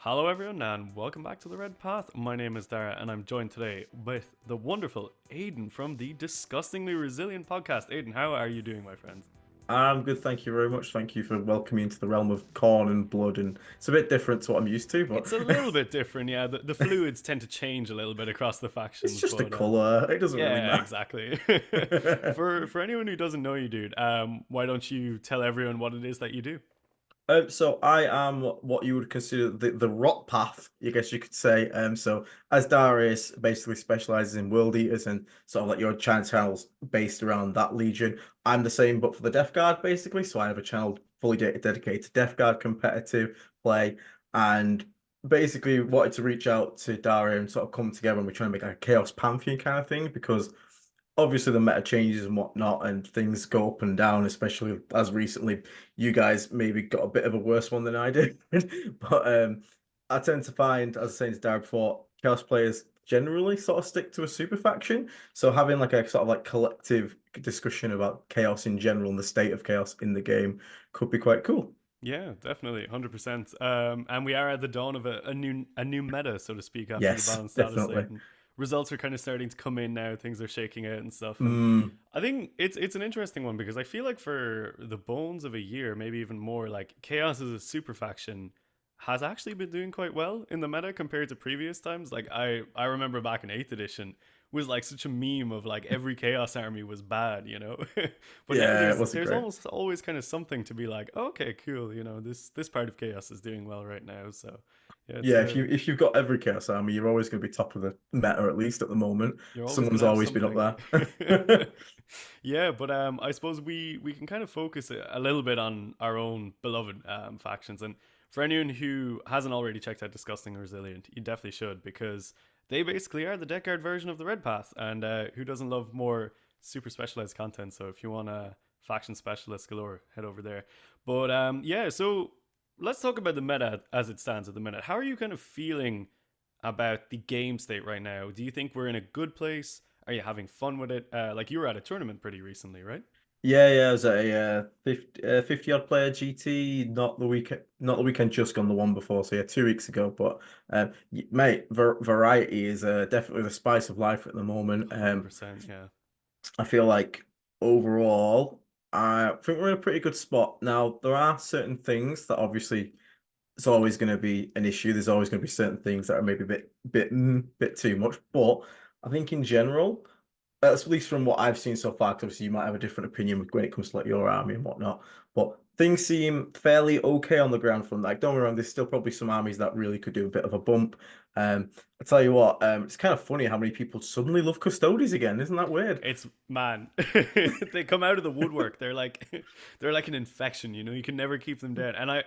Hello, everyone, and welcome back to the Red Path. My name is Dara, and I'm joined today with the wonderful Aiden from the Disgustingly Resilient podcast. Aiden, how are you doing, my friend? I'm good, thank you very much. Thank you for welcoming me into the realm of corn and blood, and it's a bit different to what I'm used to, but It's a little bit different, yeah. The fluids tend to change a little bit across the it's factions, just a but color. It doesn't really yeah, matter. exactly. For anyone who doesn't know you, dude, why don't you tell everyone what it is that you do? So I am what you would consider the rot path, I guess you could say. So as Darius basically specializes in world eaters and sort of like your channels based around that legion, I'm the same but for the Death Guard basically. So I have a channel fully dedicated to Death Guard competitive play, and basically wanted to reach out to Dara and sort of come together, and we're trying to make like a Chaos Pantheon kind of thing because obviously the meta changes and whatnot, and things go up and down, especially as recently you guys maybe got a bit of a worse one than I did. But I tend to find, as I was saying to Dara before, Chaos players generally sort of stick to a super faction. So having like a sort of like collective discussion about chaos in general and the state of chaos in the game could be quite cool. Yeah, definitely, 100%. And we are at the dawn of a new meta, so to speak, after the Yes, balanced status definitely. slate, and results are kind of starting to come in now. Things are shaking out and stuff, and Mm, I think it's an interesting one because I feel like for the bones of a year, maybe even more, like Chaos as a super faction has actually been doing quite well in the meta compared to previous times. Like I remember back in eighth edition was like such a meme of like every Chaos army was bad, you know. But now yeah, it there's wasn't there's great. almost always kind of something to be like, okay, cool, you know, this part of Chaos is doing well right now. So yeah, it's Yeah, if you've got every Chaos Army, you're always going to be top of the meta at least at the moment. you're always Someone's gonna have always been something. up there. Yeah, but I suppose we can kind of focus a little bit on our own beloved factions, and for anyone who hasn't already checked out Disgusting Resilient, you definitely should because they basically are the Deck Guard version of the Red Path, and who doesn't love more super specialized content? So if you want a faction specialist galore, head over there. But yeah, so let's talk about the meta as it stands at the minute. How are you kind of feeling about the game state right now? Do you think we're in a good place? Are you having fun with it? Like you were at a tournament pretty recently, right? Yeah, I was at a 50 odd player GT, not the weekend just gone, the one before. So yeah, 2 weeks ago. But mate, variety is definitely the spice of life at the moment. 100%, yeah. I feel like overall, I think we're in a pretty good spot. Now, there are certain things that obviously it's always going to be an issue. There's always going to be certain things that are maybe bit too much. But I think in general, at least from what I've seen so far, 'cause obviously you might have a different opinion when it comes to like your army and whatnot. But things seem fairly okay on the ground front. Like, don't get me wrong, there's still probably some armies that really could do a bit of a bump. I tell you what, it's kind of funny how many people suddenly love Custodes again. Isn't that weird? It's man, they come out of the woodwork. They're like, they're like an infection. You know, you can never keep them down. And I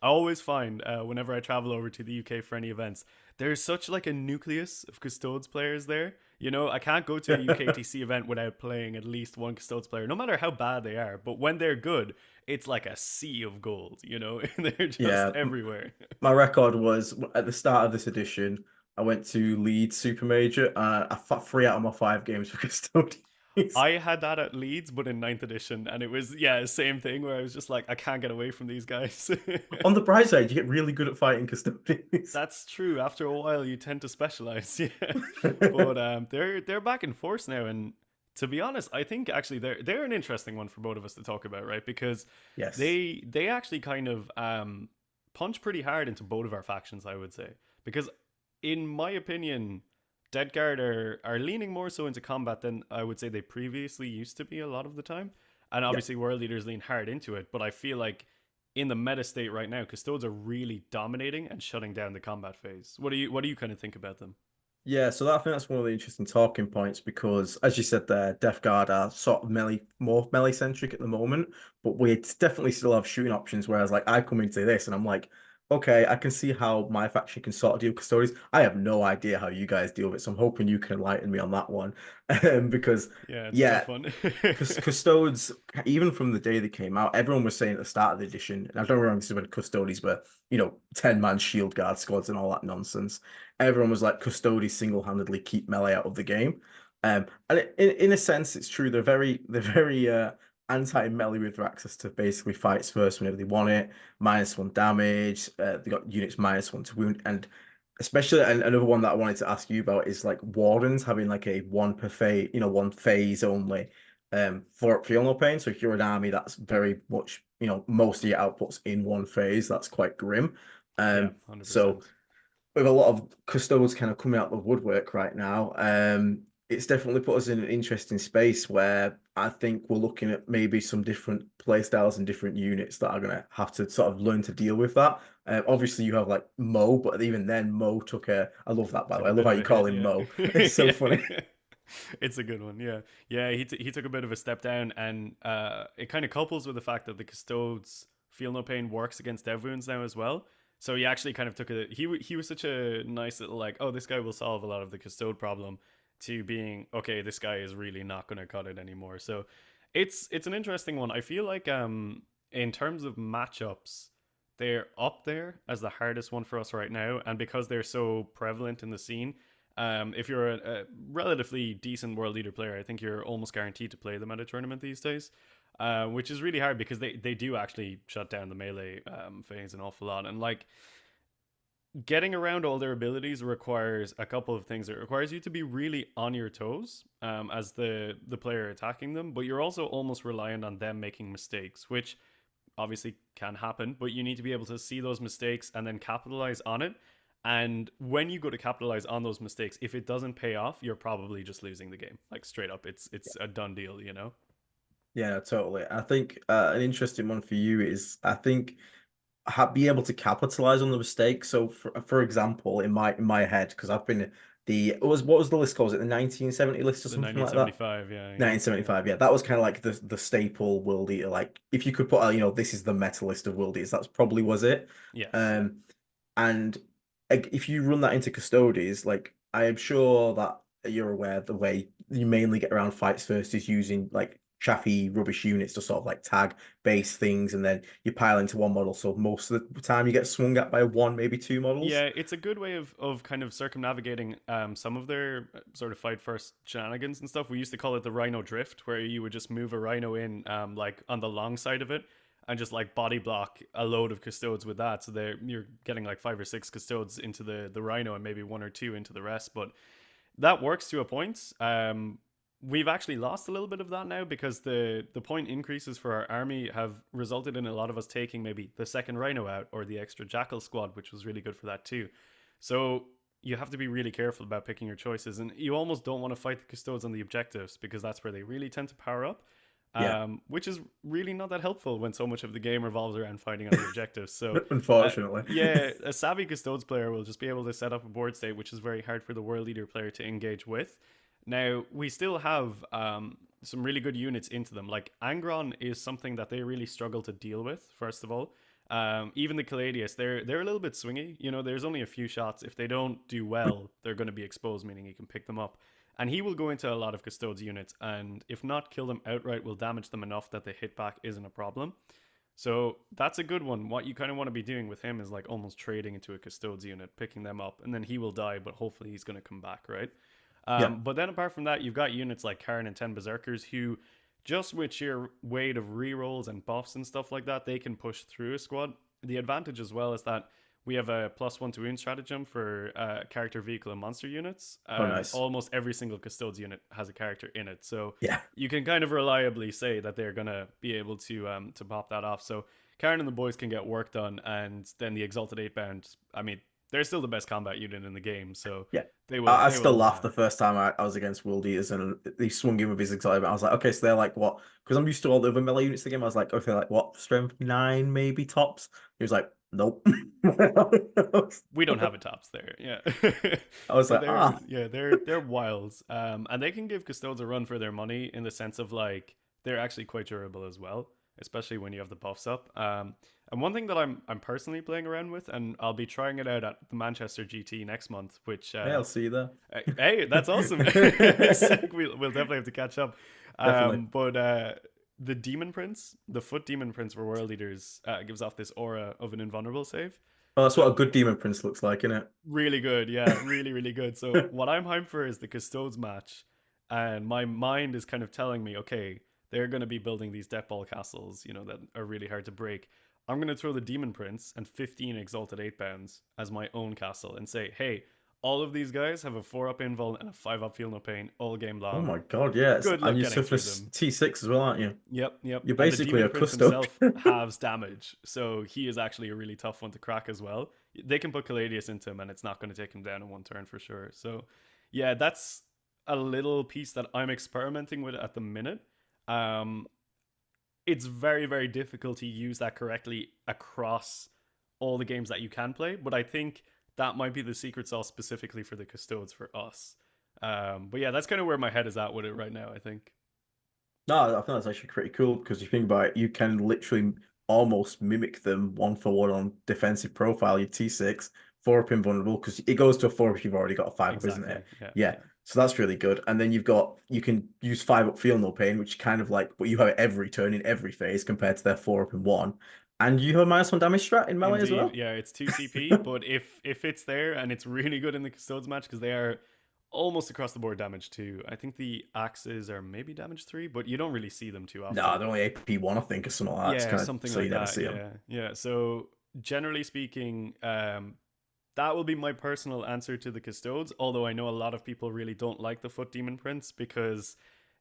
always find whenever I travel over to the UK for any events, there's such like a nucleus of Custodes players there. You know, I can't go to a UKTC event without playing at least one Custodes player, no matter how bad they are. But when they're good, it's like a sea of gold. You know, they're just Yeah, everywhere. my record was at the start of this edition. I went to Leeds Super Major. I fought 3 out of my 5 games for Custodes. I had that at Leeds, but in ninth edition, and it was yeah, same thing where I was just like, I can't get away from these guys. On the bright side, you get really good at fighting Custodes. That's true. After a while, you tend to specialize, yeah. But they're back in force now, and to be honest, I think actually they're an interesting one for both of us to talk about, right? Because Yes. they actually kind of punch pretty hard into both of our factions, I would say. Because in my opinion, Dead Guard are leaning more so into combat than I would say they previously used to be a lot of the time. And Yeah. obviously, World Leaders lean hard into it, but I feel like in the meta state right now, Custodes are really dominating and shutting down the combat phase. What do you kind of think about them? Yeah, so I think that's one of the interesting talking points because, as you said there, Death Guard are sort of more melee centric at the moment, but we definitely still have shooting options. Whereas, like, I come into this and I'm like, okay, I can see how my faction can sort of deal with stories. I have no idea how you guys deal with it, so I'm hoping you can enlighten me on that one, because Yeah, it's a yeah, tough one. Custodes, even from the day they came out, everyone was saying at the start of the edition, and I don't remember this is when Custodes were, 10-man shield guard squads and all that nonsense. Everyone was like, Custodes single-handedly keep melee out of the game. And in a sense, it's true. They're very anti-melee with their access to basically fights first whenever they want it, -1 damage. They got units -1 to wound, and especially and another one that I wanted to ask you about is like wardens having like a one per phase, one phase only. For feel no pain. So if you're an army that's very much, most of your outputs in one phase, that's quite grim. Yeah, So 100%. with a lot of custodes kind of coming out of the woodwork right now, it's definitely put us in an interesting space where I think we're looking at maybe some different play styles and different units that are going to have to sort of learn to deal with that. Obviously, you have like Mo, but even then, Mo took a. I love that, by the Took way. a I love bit how of you a call hit, him yeah. Mo. It's so funny. Yeah. It's a good one, yeah. Yeah, he took a bit of a step down, and it kind of couples with the fact that the Custodes Feel No Pain works against dev wounds now as well. So he actually kind of took a he was such a nice little like, oh, this guy will solve a lot of the Custode problem, to being okay, this guy is really not going to cut it anymore. So it's an interesting one. I feel like in terms of matchups, they're up there as the hardest one for us right now, and because they're so prevalent in the scene, if you're a relatively decent world leader player, I think you're almost guaranteed to play them at a tournament these days, which is really hard because they do actually shut down the melee phase an awful lot. And like getting around all their abilities requires a couple of things. It requires you to be really on your toes as the player attacking them, but you're also almost reliant on them making mistakes, which obviously can happen, but you need to be able to see those mistakes and then capitalize on it. And when you go to capitalize on those mistakes, if it doesn't pay off, you're probably just losing the game. Like straight up, it's a done deal, you know? Yeah, totally. I think an interesting one for you is I think be able to capitalize on the mistake. So, for example, in my head, because I've been what was the list called? Was it the 1970 list or The something like that? 1975, yeah, yeah, yeah. 1975, yeah, that was kind of like the staple world eater. Like, if you could put, this is the meta list of world eaters, that's probably was it. Yes, yeah. Um, and like, if you run that into Custodes, like I am sure that you're aware the way you mainly get around fights first is using like chaffy rubbish units to sort of like tag base things, and then you pile into one model. So most of the time you get swung at by one, maybe two models. Yeah, it's a good way of kind of circumnavigating some of their sort of fight first shenanigans and stuff. We used to call it the Rhino Drift, where you would just move a Rhino in like on the long side of it and just like body block a load of custodes with that. So you're getting like 5 or 6 custodes into the Rhino and maybe 1 or 2 into the rest. But that works to a point. We've actually lost a little bit of that now because the point increases for our army have resulted in a lot of us taking maybe the second Rhino out or the extra Jackal squad, which was really good for that too. So you have to be really careful about picking your choices, and you almost don't want to fight the custodes on the objectives because that's where they really tend to power up. Yeah, Which is really not that helpful when so much of the game revolves around fighting on the objectives. So, unfortunately. yeah, a savvy custodes player will just be able to set up a board state, which is very hard for the world leader player to engage with. Now, we still have some really good units into them. Like, Angron is something that they really struggle to deal with, first of all. Even the Caladius, they're a little bit swingy. You know, there's only a few shots. If they don't do well, they're going to be exposed, meaning you can pick them up. And he will go into a lot of Custodes units, and if not kill them outright, will damage them enough that the hit back isn't a problem. So that's a good one. What you kind of want to be doing with him is like almost trading into a Custodes unit, picking them up, and then he will die, but hopefully he's going to come back, right? Yeah. But then apart from that, you've got units like Khorne and 10 Berserkers who, just with sheer weight of rerolls and buffs and stuff like that, they can push through a squad. The advantage as well is that we have a +1 to wound stratagem for character, vehicle, and monster units. Oh, nice. Almost every single Custodes unit has a character in it, so Yeah. you can kind of reliably say that they're gonna be able to pop that off. So Khorne and the boys can get work done, and then the Exalted 8 bound. I mean, they're still the best combat unit in the game, so Yeah. they will I they still will laughed the first time I was against World Eaters and he swung in with his excitement. I was like, okay, so they're like what? Because I'm used to all the other melee units in the game. I was like, okay, like what? Strength 9, maybe tops? He was like, nope. we don't have a tops there. Yeah. I was So like, they're ah, yeah, they're wild. And they can give Custodes a run for their money in the sense of like they're actually quite durable as well, especially when you have the buffs up. And one thing that I'm personally playing around with, and I'll be trying it out at the Manchester GT next month, which hey, I'll see you there. hey, that's awesome. Sick. We'll definitely have to catch up. Definitely. But the Demon Prince, the Foot Demon Prince for World Leaders, gives off this aura of an invulnerable save. Oh, that's what a So good Demon Prince looks like, isn't really good, yeah, really, really good. So it? what I'm hyped for is the Custodes match, and my mind is kind of telling me, okay, they're going to be building these death ball castles, you know, that are really hard to break. I'm going to throw the Demon Prince and 15 Exalted 8 bounds as my own castle and say, hey, all of these guys have a 4-up invuln and a 5-up feel no pain all game Oh long. my God, yes. Good And luck you're getting suffering through them. T6 as well, aren't you? Yep, yep. You're And the basically Demon a Prince custode. himself halves damage, so he is actually a really tough one to crack as well. They can put Caladius into him, and it's not going to take him down in one turn for sure. So, yeah, that's a little piece that I'm experimenting with at the minute. Um, it's very, very difficult to use that correctly across all the games that you can play, but I think that might be the secret sauce specifically for the custodes for us. But yeah, that's kind of where my head is at with it right now, I think. No, I think that's actually pretty cool because you think about it, you can literally almost mimic them one for one on defensive profile. Your T6, 4-up invulnerable, because it goes to a 4 if you've already got a 5-up, isn't Exactly. it? Yeah, Yeah. yeah. So that's really good. And then you can use 5-up feel no pain, which kind of like what you have every turn in every phase compared to their 4-up in one. And you have a -1 damage strat in melee as Indeed, well. yeah, it's two CP, but if it's there and it's really good in the custodes match because they are almost across the board damage too. I think the axes are maybe damage 3, but you don't really see them too No, often. they're only AP1, I think, or something like that. It's Yeah, kind of something so you like never that. see them. Yeah, yeah. So generally speaking, that will be my personal answer to the custodes. Although I know a lot of people really don't like the Foot Demon Prince because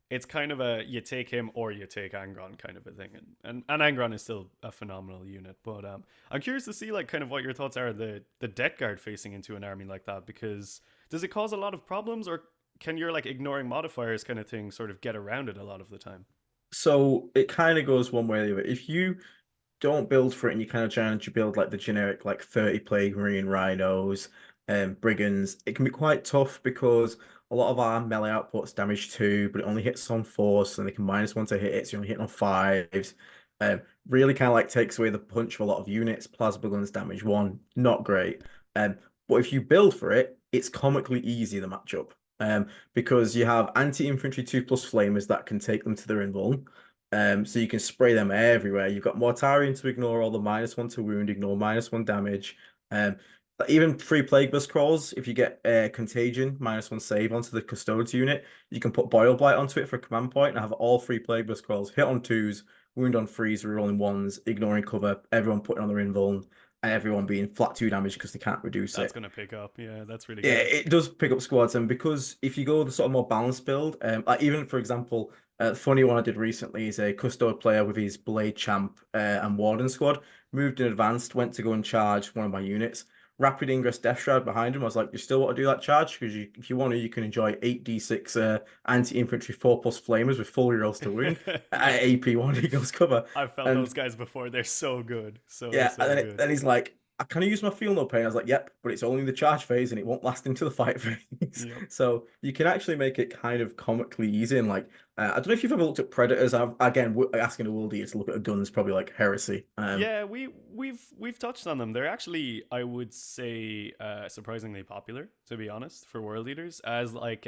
it's kind of a you take him or you take Angron kind of a thing, and Angron is still a phenomenal unit. But I'm curious to see like kind of what your thoughts are the Death Guard facing into an army like that because does it cause a lot of problems or can your like ignoring modifiers kind of thing sort of get around it a lot of the time? So it kind of goes one way or the other. If you don't build for it and you kind of challenge you build like the generic like 30 plague marine rhinos and brigands, it can be quite tough because a lot of our melee outputs damage 2 but it only hits on 4s and they can -1 to hit it, so you're only hitting on 5s. Really kind of like takes away the punch of a lot of units. Plasma guns damage 1, not great. But if you build for it, it's comically easy the matchup. Because you have anti-infantry 2+ flamers that can take them to their invuln. So you can spray them everywhere. You've got Mortarion to ignore all the -1 to wound, ignore -1 damage. Um, even free Plague Burst crawls, if you get Contagion, -1 save onto the Custodes unit, you can put Boil Blight onto it for a command point and have all 3 Plague Burst crawls, hit on 2s, wound on 3s, rerolling 1s, ignoring cover, everyone putting on their invuln, and everyone being flat 2 damage because they can't reduce That's it. gonna pick up. Yeah, that's really Yeah, good. it does pick up squads, and because if you go the sort of more balanced build, like even for example, funny one I did recently is a custode player with his Blade Champ and Warden squad moved in advanced, went to go and charge one of my units. Rapid Ingress Death Shroud behind him. I was like, you still want to do that charge? Because if you want to, you can enjoy 8d6 anti-infantry 4+ flamers with full rerolls to wound Yeah, at AP1 he goes cover. I've felt And those guys before. They're so good, so yeah, and so good. then he's like, I kind of use my feel no pain. I was like, yep, but it's only the charge phase and it won't last into the fight phase. Yep. So you can actually make it kind of comically easy. And like, I don't know if you've ever looked at Predators. Again, asking a worldie to look at a gun is probably like heresy. Yeah, we've touched on them. They're actually, I would say, surprisingly popular, to be honest, for world leaders. As like,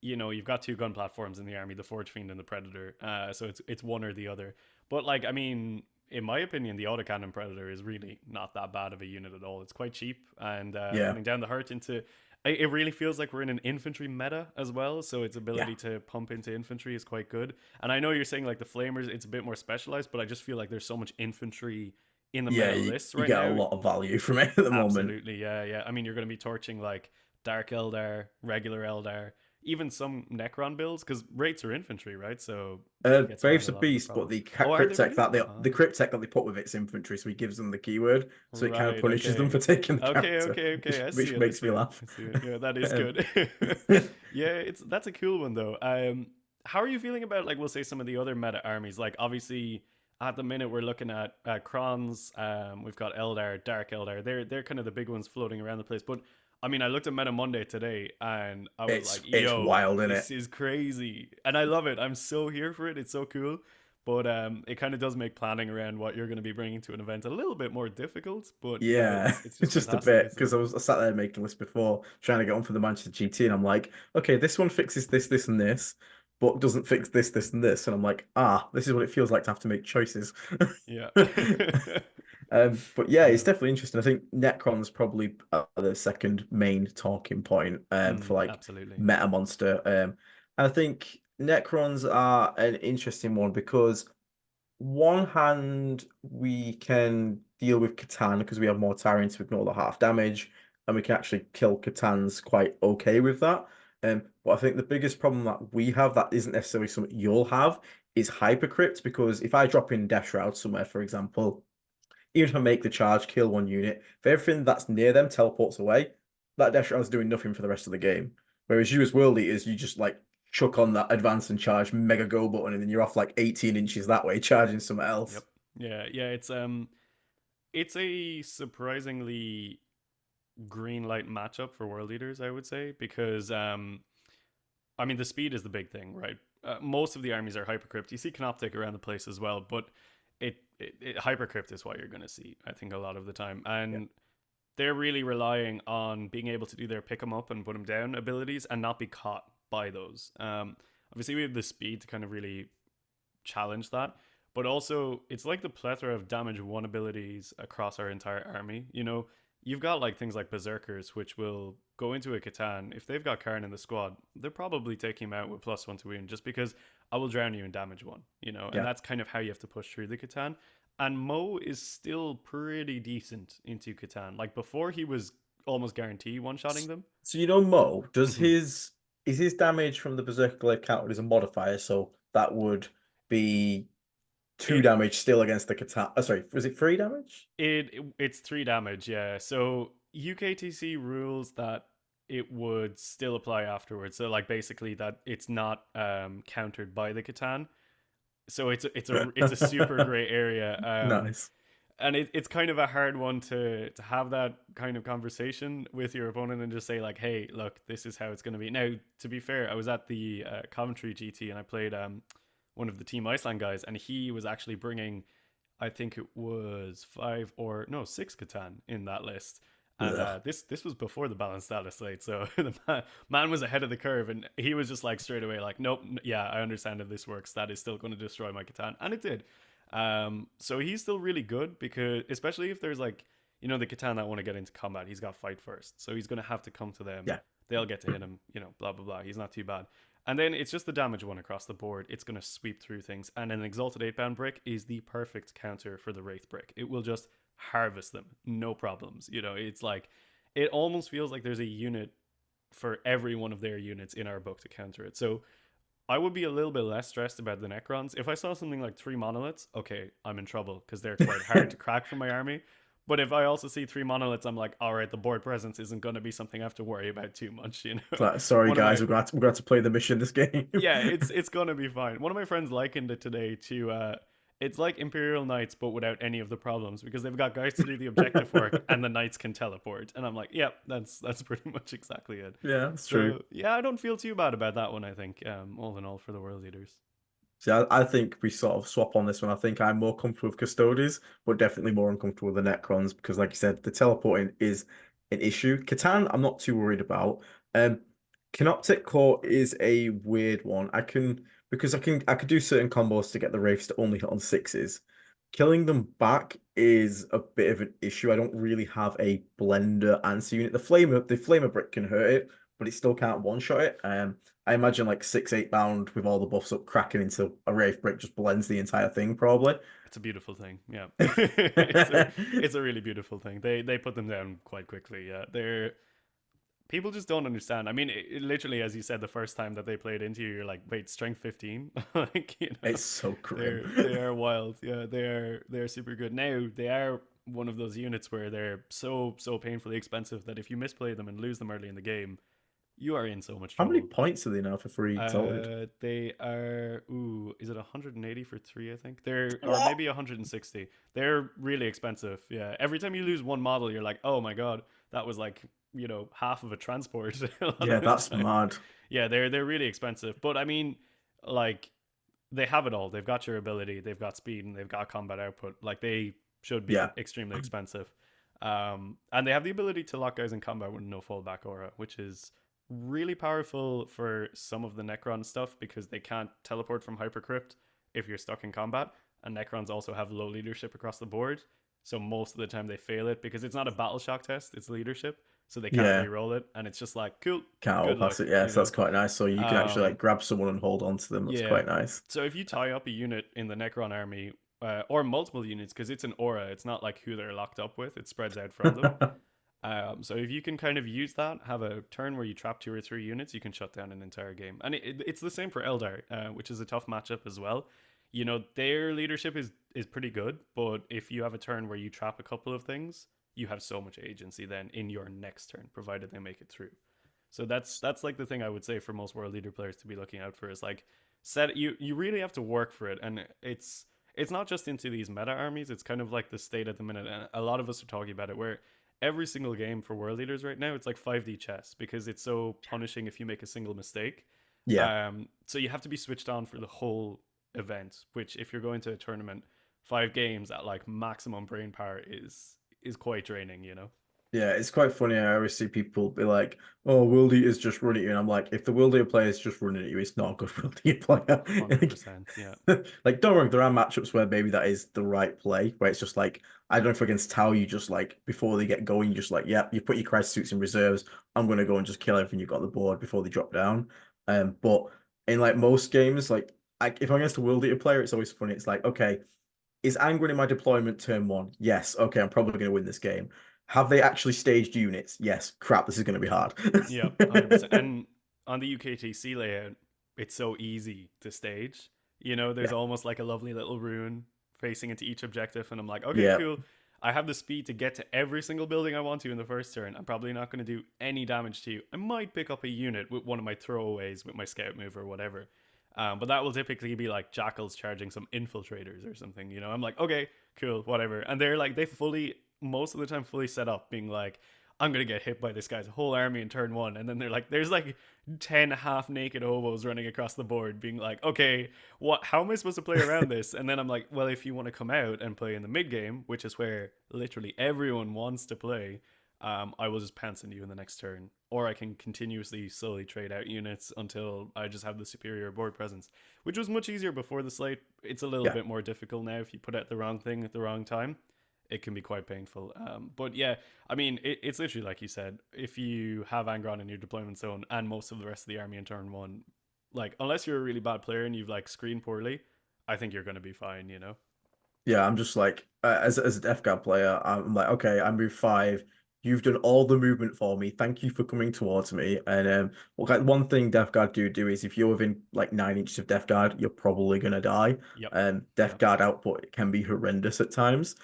you know, you've got two gun platforms in the army, the Forge Fiend and the Predator. So it's one or the other. But like, I mean, in my opinion, the autocannon Predator is really not that bad of a unit at all. It's quite cheap and Yeah, running down the hurt into. It really feels like we're in an infantry meta as well, so its yeah, ability to pump into infantry is quite good. And I know you're saying like the flamers, it's a bit more specialized, but I just feel like there's so much infantry in the yeah. meta You, lists you right get a now. lot of value from it at the moment. Absolutely, yeah, yeah. I mean, you're going to be torching like Dark Eldar, regular Eldar, even some Necron builds because rates are infantry, right? So it gets around Brave's a a lot of the beast, but problems. the Oh, are they crypt tech really? that the Oh, crypt tech that they put with it's infantry, so he gives them the keyword, so it kind of right. punishes them Okay. for taking the Okay. character, Okay. Okay. I see which it. I makes see me it. laugh. I see it. Yeah, that is Um, good. Yeah, it's that's a cool one though. How are you feeling about like we'll say some of the other meta armies? Like obviously at the minute we're looking at Krons. We've got Eldar, Dark Eldar. They're kind of the big ones floating around the place. But I mean, I looked at Meta Monday today and I was like, it's yo, wild, isn't this it? is crazy. And I love it. I'm so here for it. It's so cool. But it kind of does make planning around what you're going to be bringing to an event a little bit more difficult. But yeah, Yeah, it's just it's just a fantastic, bit isn't because it? I sat there making a list before trying to get on for the Manchester GT, and I'm like, okay, this one fixes this, this, and this, but doesn't fix this, this, and this, and I'm like, this is what it feels like to have to make choices. Yeah. But yeah, it's Yeah. definitely interesting. I think Necron's probably the second main talking point for like Absolutely. meta monster. And I think Necrons are an interesting one because one hand we can deal with Catan because we have more Tyrants to ignore the half damage, and we can actually kill Catans quite okay with that. But I think the biggest problem that we have that isn't necessarily something you'll have is Hypercrypt, because if I drop in Death Shroud somewhere, for example, even if I make the charge, kill one unit, if everything that's near them teleports away, that Death Shroud's doing nothing for the rest of the game. Whereas you as World Eaters, you just like chuck on that advance and charge mega go button, and then you're off like 18 inches that way, charging somewhere else. Yep. Yeah, yeah. It's a surprisingly green light matchup for world leaders, I would say, because I mean the speed is the big thing, right? Most of the armies are hypercrypt. You see Canoptic around the place as well, but hypercrypt is what you're going to see, I think, a lot of the time, Yeah. and they're really relying on being able to do their pick them up and put them down abilities and not be caught by those. Obviously, we have the speed to kind of really challenge that. But also, it's like the plethora of damage one abilities across our entire army. You know, you've got like things like Berserkers, which will go into a Catan. If they've got Khorne in the squad, they're probably taking him out with +1 to wound just because I will drown you in damage one, you know, and Yeah. that's kind of how you have to push through the Catan. And Mo is still pretty decent into Catan. Like before, he was almost guarantee one shotting them. So you know Mo, does Mm-hmm. his is his damage from the Berserker Glaive counted as a modifier? So that would be two It damage still against the Catan. Sorry, was it three damage? it's 3 damage, yeah. So UKTC rules that it would still apply afterwards. So like basically that it's not countered by the Catan. So it's a super great area. Nice. And it's kind of a hard one to have that kind of conversation with your opponent and just say like, hey, look, this is how it's going to be. Now, to be fair, I was at the Coventry GT and I played one of the Team Iceland guys, and he was actually bringing, I think it was 6 Catan in that list. And Ugh. this was before the balanced status slate, so the man was ahead of the curve, and he was just like straight away like, nope, yeah, I understand if this works, that is still going to destroy my Catan, and it did. So he's still really good because, especially if there's like, you know, the Catan that want to get into combat, he's got fight first, so he's going to have to come to them. Yeah. They'll get to hit him, you know, blah blah blah. He's not too bad. And then it's just the damage one across the board. It's going to sweep through things. And an Exalted 8 bound brick is the perfect counter for the Wraith brick. It will just harvest them, no problems. You know, it's like, it almost feels like there's a unit for every one of their units in our book to counter it. So I would be a little bit less stressed about the Necrons. If I saw something like 3 monoliths, okay, I'm in trouble because they're quite hard to crack from my army. But if I also see 3 monoliths, I'm like, all right, the board presence isn't going to be something I have to worry about too much. You It's know, like, sorry one of guys, my we're going to play the mission this game. yeah, it's gonna be fine. One of my friends likened it today to it's like Imperial Knights but without any of the problems because they've got guys to do the objective work and the knights can teleport. And I'm like, yeah, that's pretty much exactly it. Yeah, that's true. So yeah, I don't feel too bad about that one. I think all in all for the world leaders. See, I think we sort of swap on this one. I think I'm more comfortable with Custodes, but definitely more uncomfortable with the Necrons because, like you said, the teleporting is an issue. Catan, I'm not too worried about. Um, Canoptic Core is a weird one. I can because I could do certain combos to get the Wraiths to only hit on sixes. Killing them back is a bit of an issue. I don't really have a blender answer unit. The flamer brick can hurt it, but it still can't one shot it. I imagine like 6 8 bound with all the buffs up cracking into a Wraith brick just blends the entire thing probably. It's a beautiful thing. Yeah, it's a really beautiful thing. They put them down quite quickly. Yeah, they're people just don't understand. I mean, it literally, as you said, the first time that they played into you, you're like, wait, strength 15, like you know, It's so grim. they are wild. Yeah, they're super good. Now they are one of those units where they're so painfully expensive that if you misplay them and lose them early in the game, you are in so much How many trouble. points are they now for free exalted? They are. Ooh, is it 180 for three? I think they're, or What? maybe 160. They're really expensive. Yeah. Every time you lose one model, you're like, oh my god, that was like, you know, half of a transport a lot of Yeah, the that's time. mad. Yeah, they're really expensive. But I mean, like, they have it all. They've got your ability, they've got speed, and they've got combat output. Like they should be Yeah. extremely expensive. And they have the ability to lock guys in combat with no fallback aura, which is really powerful for some of the Necron stuff because they can't teleport from Hypercrypt if you're stuck in combat. And Necrons also have low leadership across the board. So most of the time they fail it because it's not a battle shock test; it's leadership, so they can't Yeah. re-roll it, and it's just like cool, Can't good overpass luck, it. Yeah, so that's quite nice. So you can actually like Um, grab someone and hold on to them. That's yeah. quite nice. So if you tie up a unit in the Necron army, or multiple units, because it's an aura, it's not like who they're locked up with; it spreads out from them. So if you can kind of use that, have a turn where you trap 2 or 3 units, you can shut down an entire game. And it's the same for Eldar, which is a tough matchup as well. You know, their leadership is pretty good, but if you have a turn where you trap a couple of things, you have so much agency then in your next turn, provided they make it through. So that's like the thing I would say for most world leader players to be looking out for is like set you really have to work for it, and it's not just into these meta armies. It's kind of like the state at the minute, and a lot of us are talking about it where every single game for world leaders right now it's like 5D chess because it's so punishing if you make a single mistake. Yeah. So you have to be switched on for the whole event, which if you're going to a tournament, 5 games at like maximum brain power is quite draining, you know. Yeah, it's quite funny. I always see people be like, "Oh, World Eater's just running at you," and I'm like, "If the World Eater player is just running at you, it's not a good World Eater player." 100%, yeah. Like, don't worry, there are matchups where maybe that is the right play, where it's just like, I don't know if against Tau, you just like before they get going, you just like, yep, you put your crisis suits in reserves. I'm gonna go and just kill everything you've got on the board before they drop down. But in like most games, like if I'm against a World Eater player, it's always funny. It's like, okay, is angry in my deployment turn one? Yes. Okay, I'm probably going to win this game. Have they actually staged units? Yes. Crap, this is going to be hard. Yeah, 100%. And on the UKTC layout, it's so easy to stage. You know, there's Yeah. almost like a lovely little rune facing into each objective, and I'm like, okay, Yeah. cool. I have the speed to get to every single building I want to in the first turn. I'm probably not going to do any damage to you. I might pick up a unit with one of my throwaways with my scout move or whatever. But that will typically be like jackals charging some infiltrators or something. You know, I'm like, okay, cool, whatever. And they're like, they fully, most of the time, fully set up, being like, I'm gonna get hit by this guy's whole army in turn one, and then they're like, there's like 10 half-naked hobos running across the board, being like, okay, what? How am I supposed to play around this? And then I'm like, well, if you want to come out and play in the mid game, which is where literally everyone wants to play, I will just pants into you in the next turn, or I can continuously slowly trade out units until I just have the superior board presence, which was much easier before the slate. It's a little Yeah. bit more difficult now if you put out the wrong thing at the wrong time. It can be quite painful. But yeah, I mean, it's literally like you said. If you have Angron in your deployment zone and most of the rest of the army in turn one, like unless you're a really bad player and you've like screened poorly, I think you're going to be fine. You know. Yeah, I'm just like as a Death Guard player, I'm like, okay, I move five. You've done all the movement for me. Thank you for coming towards me. And well, like one thing Death Guard do is if you're within like 9 inches of Death Guard, you're probably gonna die. Yep. Death Yeah. Guard output can be horrendous at times.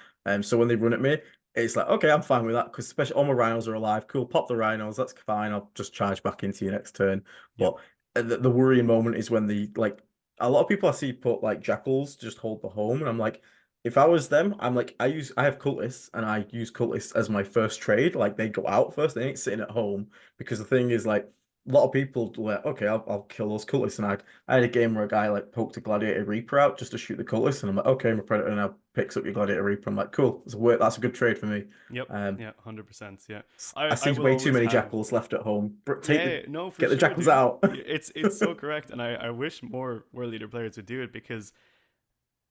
So when they run at me, it's like, okay, I'm fine with that because especially all my rhinos are alive. Cool, pop the rhinos, that's fine. I'll just charge back into you next turn. Yep. But the worrying moment is when the like a lot of people I see put like jackals just hold the home, and I'm like if I was them, I'm like, I have cultists and I use cultists as my first trade. Like they go out first, they ain't sitting at home because the thing is like a lot of people like, okay, I'll kill those cultists. And I had a game where a guy like poked a gladiator reaper out just to shoot the cultists, and I'm like, okay, I'm a predator now picks up your gladiator reaper. I'm like, cool, that's a good trade for me. Yep. Um, Yeah. 100%. Yeah. I I see will way too always many have. jackals left at home. Take the Yeah. No, for get the sure, jackals dude. out. It's so correct, and I wish more world leader players would do it because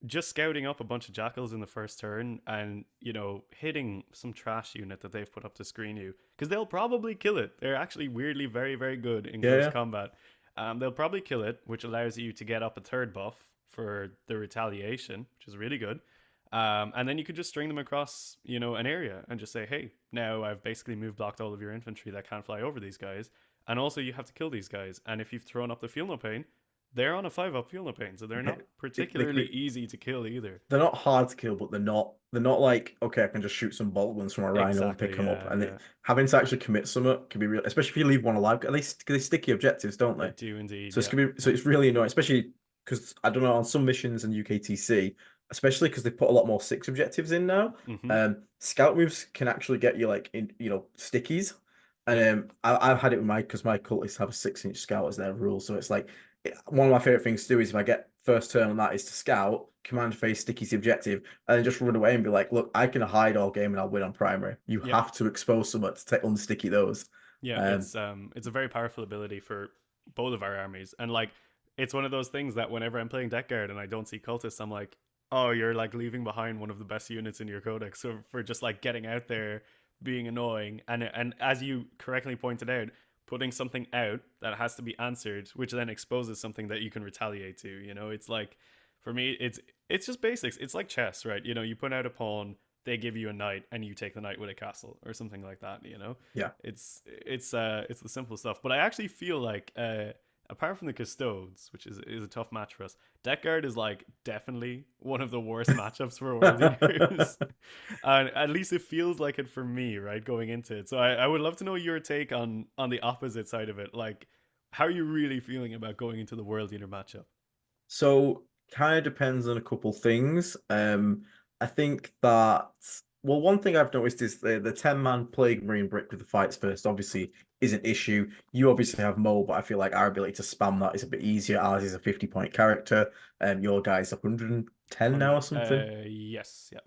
just scouting up a bunch of jackals in the first turn and hitting some trash unit that they've put up to screen you because they'll probably kill it. They're actually weirdly very very good in Yeah, close yeah. combat. They'll probably kill it, which allows you to get up a third buff for the retaliation, which is really good. And then you could just string them across an area and just say, hey, now I've basically move blocked all of your infantry that can't fly over these guys, and also you have to kill these guys, and if you've thrown up the feel no pain, they're on a 5-up feel no pain, so they're Yeah. not They can particularly be easy to kill either. they're not hard to kill, but they're not like okay, I can just shoot some bolt guns from a rhino and pick Exactly. them up. Yeah. And Yeah. having to actually commit something can be real, especially if you leave one alive. They sticky objectives, don't They they? do indeed. So it's Yeah. gonna be so Yeah. it's really annoying, especially because I don't know on some missions in UKTC, especially because they put a lot more six objectives in now. Mm-hmm. Scout moves can actually get you like in stickies, and Yep. I've had it with my cultists have a 6 inch scout as their rule, so it's like one of my favorite things to do is if I get first turn on that is to scout, command phase, sticky's the objective, and then just run away and be like, look, I can hide all game and I'll win on primary. You Yep. have to expose someone to take unsticky those. Yeah. Um, It's a very powerful ability for both of our armies, and like it's one of those things that whenever I'm playing deck guard and I don't see cultists, I'm like, Oh, you're like leaving behind one of the best units in your codex. So for just like getting out there, being annoying, and as you correctly pointed out, putting something out that has to be answered, which then exposes something that you can retaliate to. It's like for me, it's just basics. It's like chess, right? You put out a pawn, they give you a knight, and you take the knight with a castle or something like that. Yeah. It's the simple stuff. But I actually feel like apart from the custodes, which is a tough match for us, Deck Guard is like definitely one of the worst matchups for World Eaters. And at least it feels like it for me, right, going into it. So I would love to know your take on the opposite side of it. Like, how are you really feeling about going into the World Eater matchup? So kind of depends on a couple things. I think that well, one thing I've noticed is the 10-man Plague Marine brick with the fights first obviously is an issue. You obviously have Mo, but I feel like our ability to spam that is a bit easier. Ours is a 50-point character, your guy's 110 now or 100. something. Yes, yeah,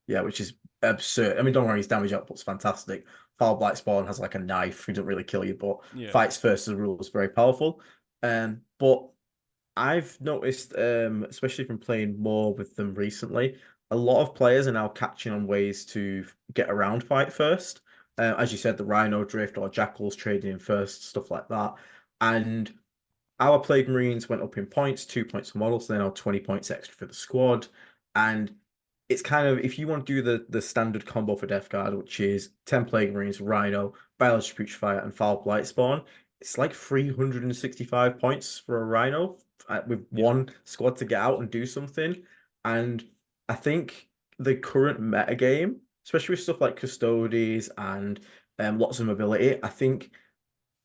Yeah, which is absurd. I mean, don't worry, his damage output's fantastic. Foul Blight Spawn has like a knife, he doesn't really kill you, but yeah. fights first as a rule is very powerful. But I've noticed, especially from playing more with them recently, a lot of players are now catching on ways to get around fight first. As you said, the Rhino Drift or Jackals trading in first, stuff like that. And our Plague Marines went up in points, 2 points for models, so they're now 20 points extra for the squad. And it's kind of if you want to do the standard combo for Death Guard, which is 10 Plague Marines, Rhino, Biology Putrefire, and Foul Blight Spawn, it's like 365 points for a Rhino with Yeah. one squad to get out and do something. And I think the current meta game, especially with stuff like Custodes and lots of mobility, I think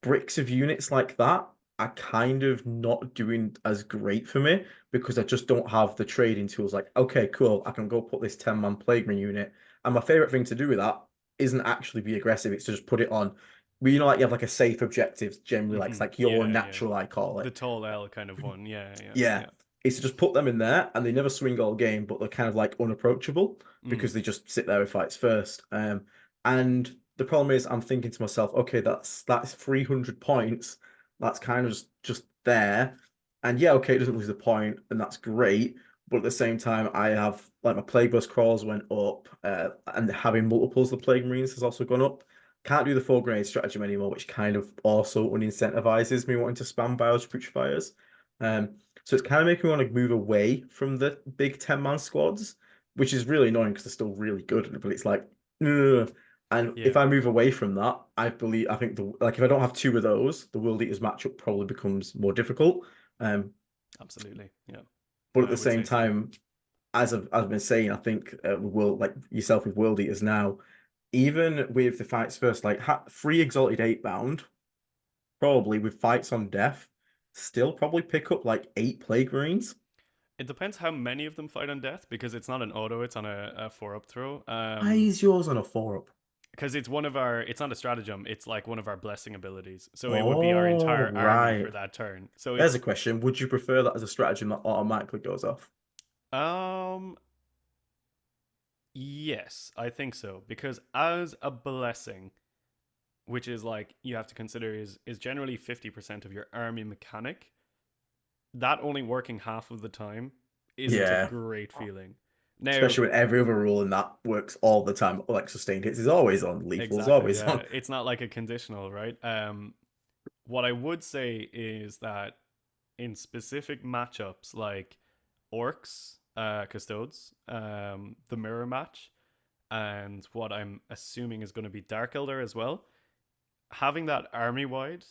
bricks of units like that are kind of not doing as great for me because I just don't have the trading tools. Like, okay, cool, I can go put this 10-man Plague Marine unit. And my favorite thing to do with that isn't actually be aggressive, it's to just put it on. Well, like you have like a safe objective, generally, like it's like your Yeah, yeah. natural, I call The it. tall L kind of one. Yeah, yeah, Yeah, yeah. it's to just put them in there and they never swing all game, but they're kind of like unapproachable Mm, because they just sit there with fights first. And the problem is, I'm thinking to myself, okay, that's 300 points. That's kind of just there, and yeah, okay, it doesn't lose the point, and that's great. But at the same time, I have like my plague bus crawls went up, and having multiples of the plague marines has also gone up. Can't do the 4 grenade stratagem anymore, which kind of also unincentivizes me wanting to spam biology fires. Um, so it's kind of making me want to move away from the big 10-man squads, which is really annoying because they're still really good. But it's like, ugh. And if yeah, I move away from that, I think the like if I don't have two of those, the World Eaters matchup probably becomes more difficult. Um, absolutely. Yeah, but at I the would same say so. time, as I've been saying, I think world like yourself with World Eaters now, even with the fights first, like free Exalted 8 bound, probably with fights on death, still probably pick up like 8 Plague Marines. It depends how many of them fight on death because it's not an auto; it's on a 4 up throw. Why is yours on a 4 up? Because it's not a stratagem; it's like one of our blessing abilities. So it would be our Oh, entire army right. for that turn. So There's a it's question. Would you prefer that as a stratagem that automatically goes off? um yes, I think so because as a blessing, which is like you have to consider is generally 50% of your army mechanic, that only working half of the time isn't a Yeah. great feeling. Now, Especially when every other rule in that works all the time. Like sustained hits is always on, lethal is exactly, always yeah, on. it's not like a conditional, right? What I would say is that in specific matchups like orcs, custodes, the mirror match, and what I'm assuming is going to be Dark Elder as well, having that army wide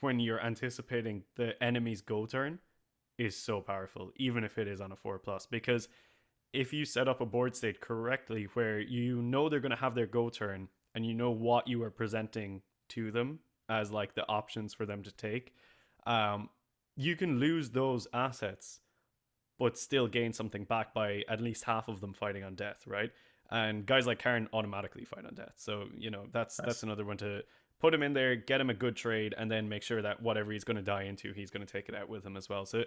when you're anticipating the enemy's go turn is so powerful, even if it is on a 4 plus, because if you set up a board state correctly where you know they're going to have their go turn and you know what you are presenting to them as like the options for them to take, um, you can lose those assets but still gain something back by at least half of them fighting on death, right? And guys like Khorne automatically fight on death, so that's Nice. another one to put him in there, get him a good trade, and then make sure that whatever he's going to die into, he's going to take it out with him as well. So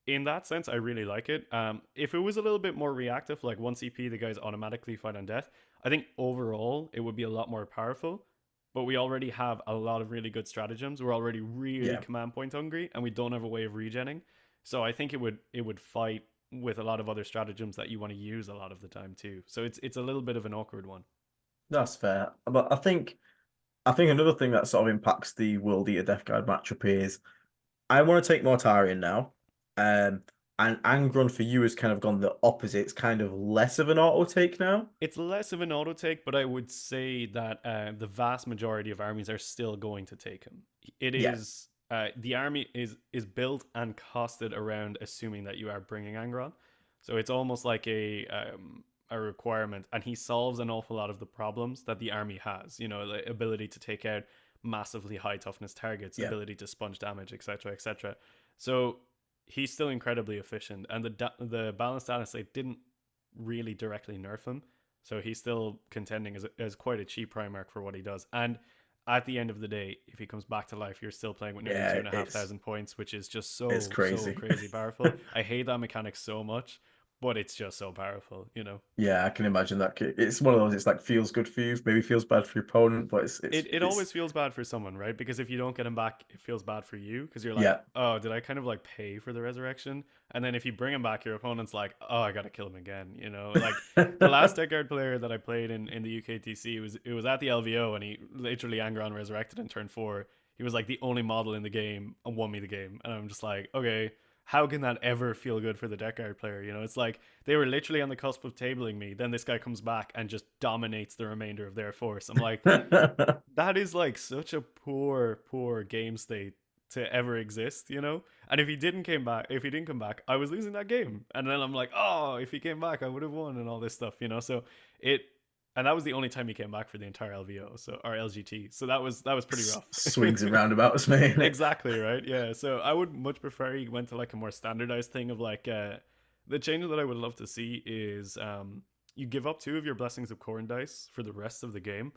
in that sense, I really like it. If it was a little bit more reactive, like 1 CP, the guys automatically fight on death, I think overall it would be a lot more powerful. But we already have a lot of really good stratagems. We're already really Yeah. command point hungry, and we don't have a way of regenning. So I think it would fight. with a lot of other stratagems that you want to use a lot of the time too. So it's a little bit of an awkward one. That's fair. But I think another thing that sort of impacts the World Eater Death Guard matchup is I want to take Mortarion now. Um, and Angron for you has kind of gone the opposite. It's kind of less of an auto take now. It's less of an auto take, but I would say that the vast majority of armies are still going to take him. It Yeah, is the army is built and costed around assuming that you are bringing Angron, so it's almost like a requirement, and he solves an awful lot of the problems that the army has. You know, the ability to take out massively high toughness targets, yeah, ability to sponge damage, etc., etc. So he's still incredibly efficient, and the balance status they didn't really directly nerf him. So he's still contending as quite a cheap Primarch for what he does. And at the end of the day, if he comes back to life, you're still playing with nearly two yeah. and a half thousand points, which is just It's so crazy. crazy powerful. I hate that mechanic so much, but it's just so powerful, you know. Yeah, I can imagine that. It's one of those. It's like feels good for you, maybe feels bad for your opponent, but It it's always feels bad for someone, right? Because if you don't get him back, it feels bad for you because you're like, yeah. oh, did I kind of like pay for the resurrection? And then if you bring him back, your opponent's like, oh, I gotta kill him again. You know, like the last deck guard player that I played in the UKTC it was at the LVO and he literally Angron resurrected in turn 4. He was like the only model in the game and won me the game, and I'm just like, okay, how can that ever feel good for the deck guard player? You know, it's like they were literally on the cusp of tabling me. Then this guy comes back and just dominates the remainder of their force. I'm like, that is like such a poor game state to ever exist, you know. And if he didn't come back, I was losing that game. And then I'm like, oh, if he came back, I would have won and all this stuff, you know. So it, and that was the only time he came back for the entire LVO, so or LGT. So that was pretty rough. Swings and roundabouts, mate. Exactly right. Yeah. So I would much prefer he went to like a more standardized thing of like the change that I would love to see is you give up 2 of your blessings of Khorne dice for the rest of the game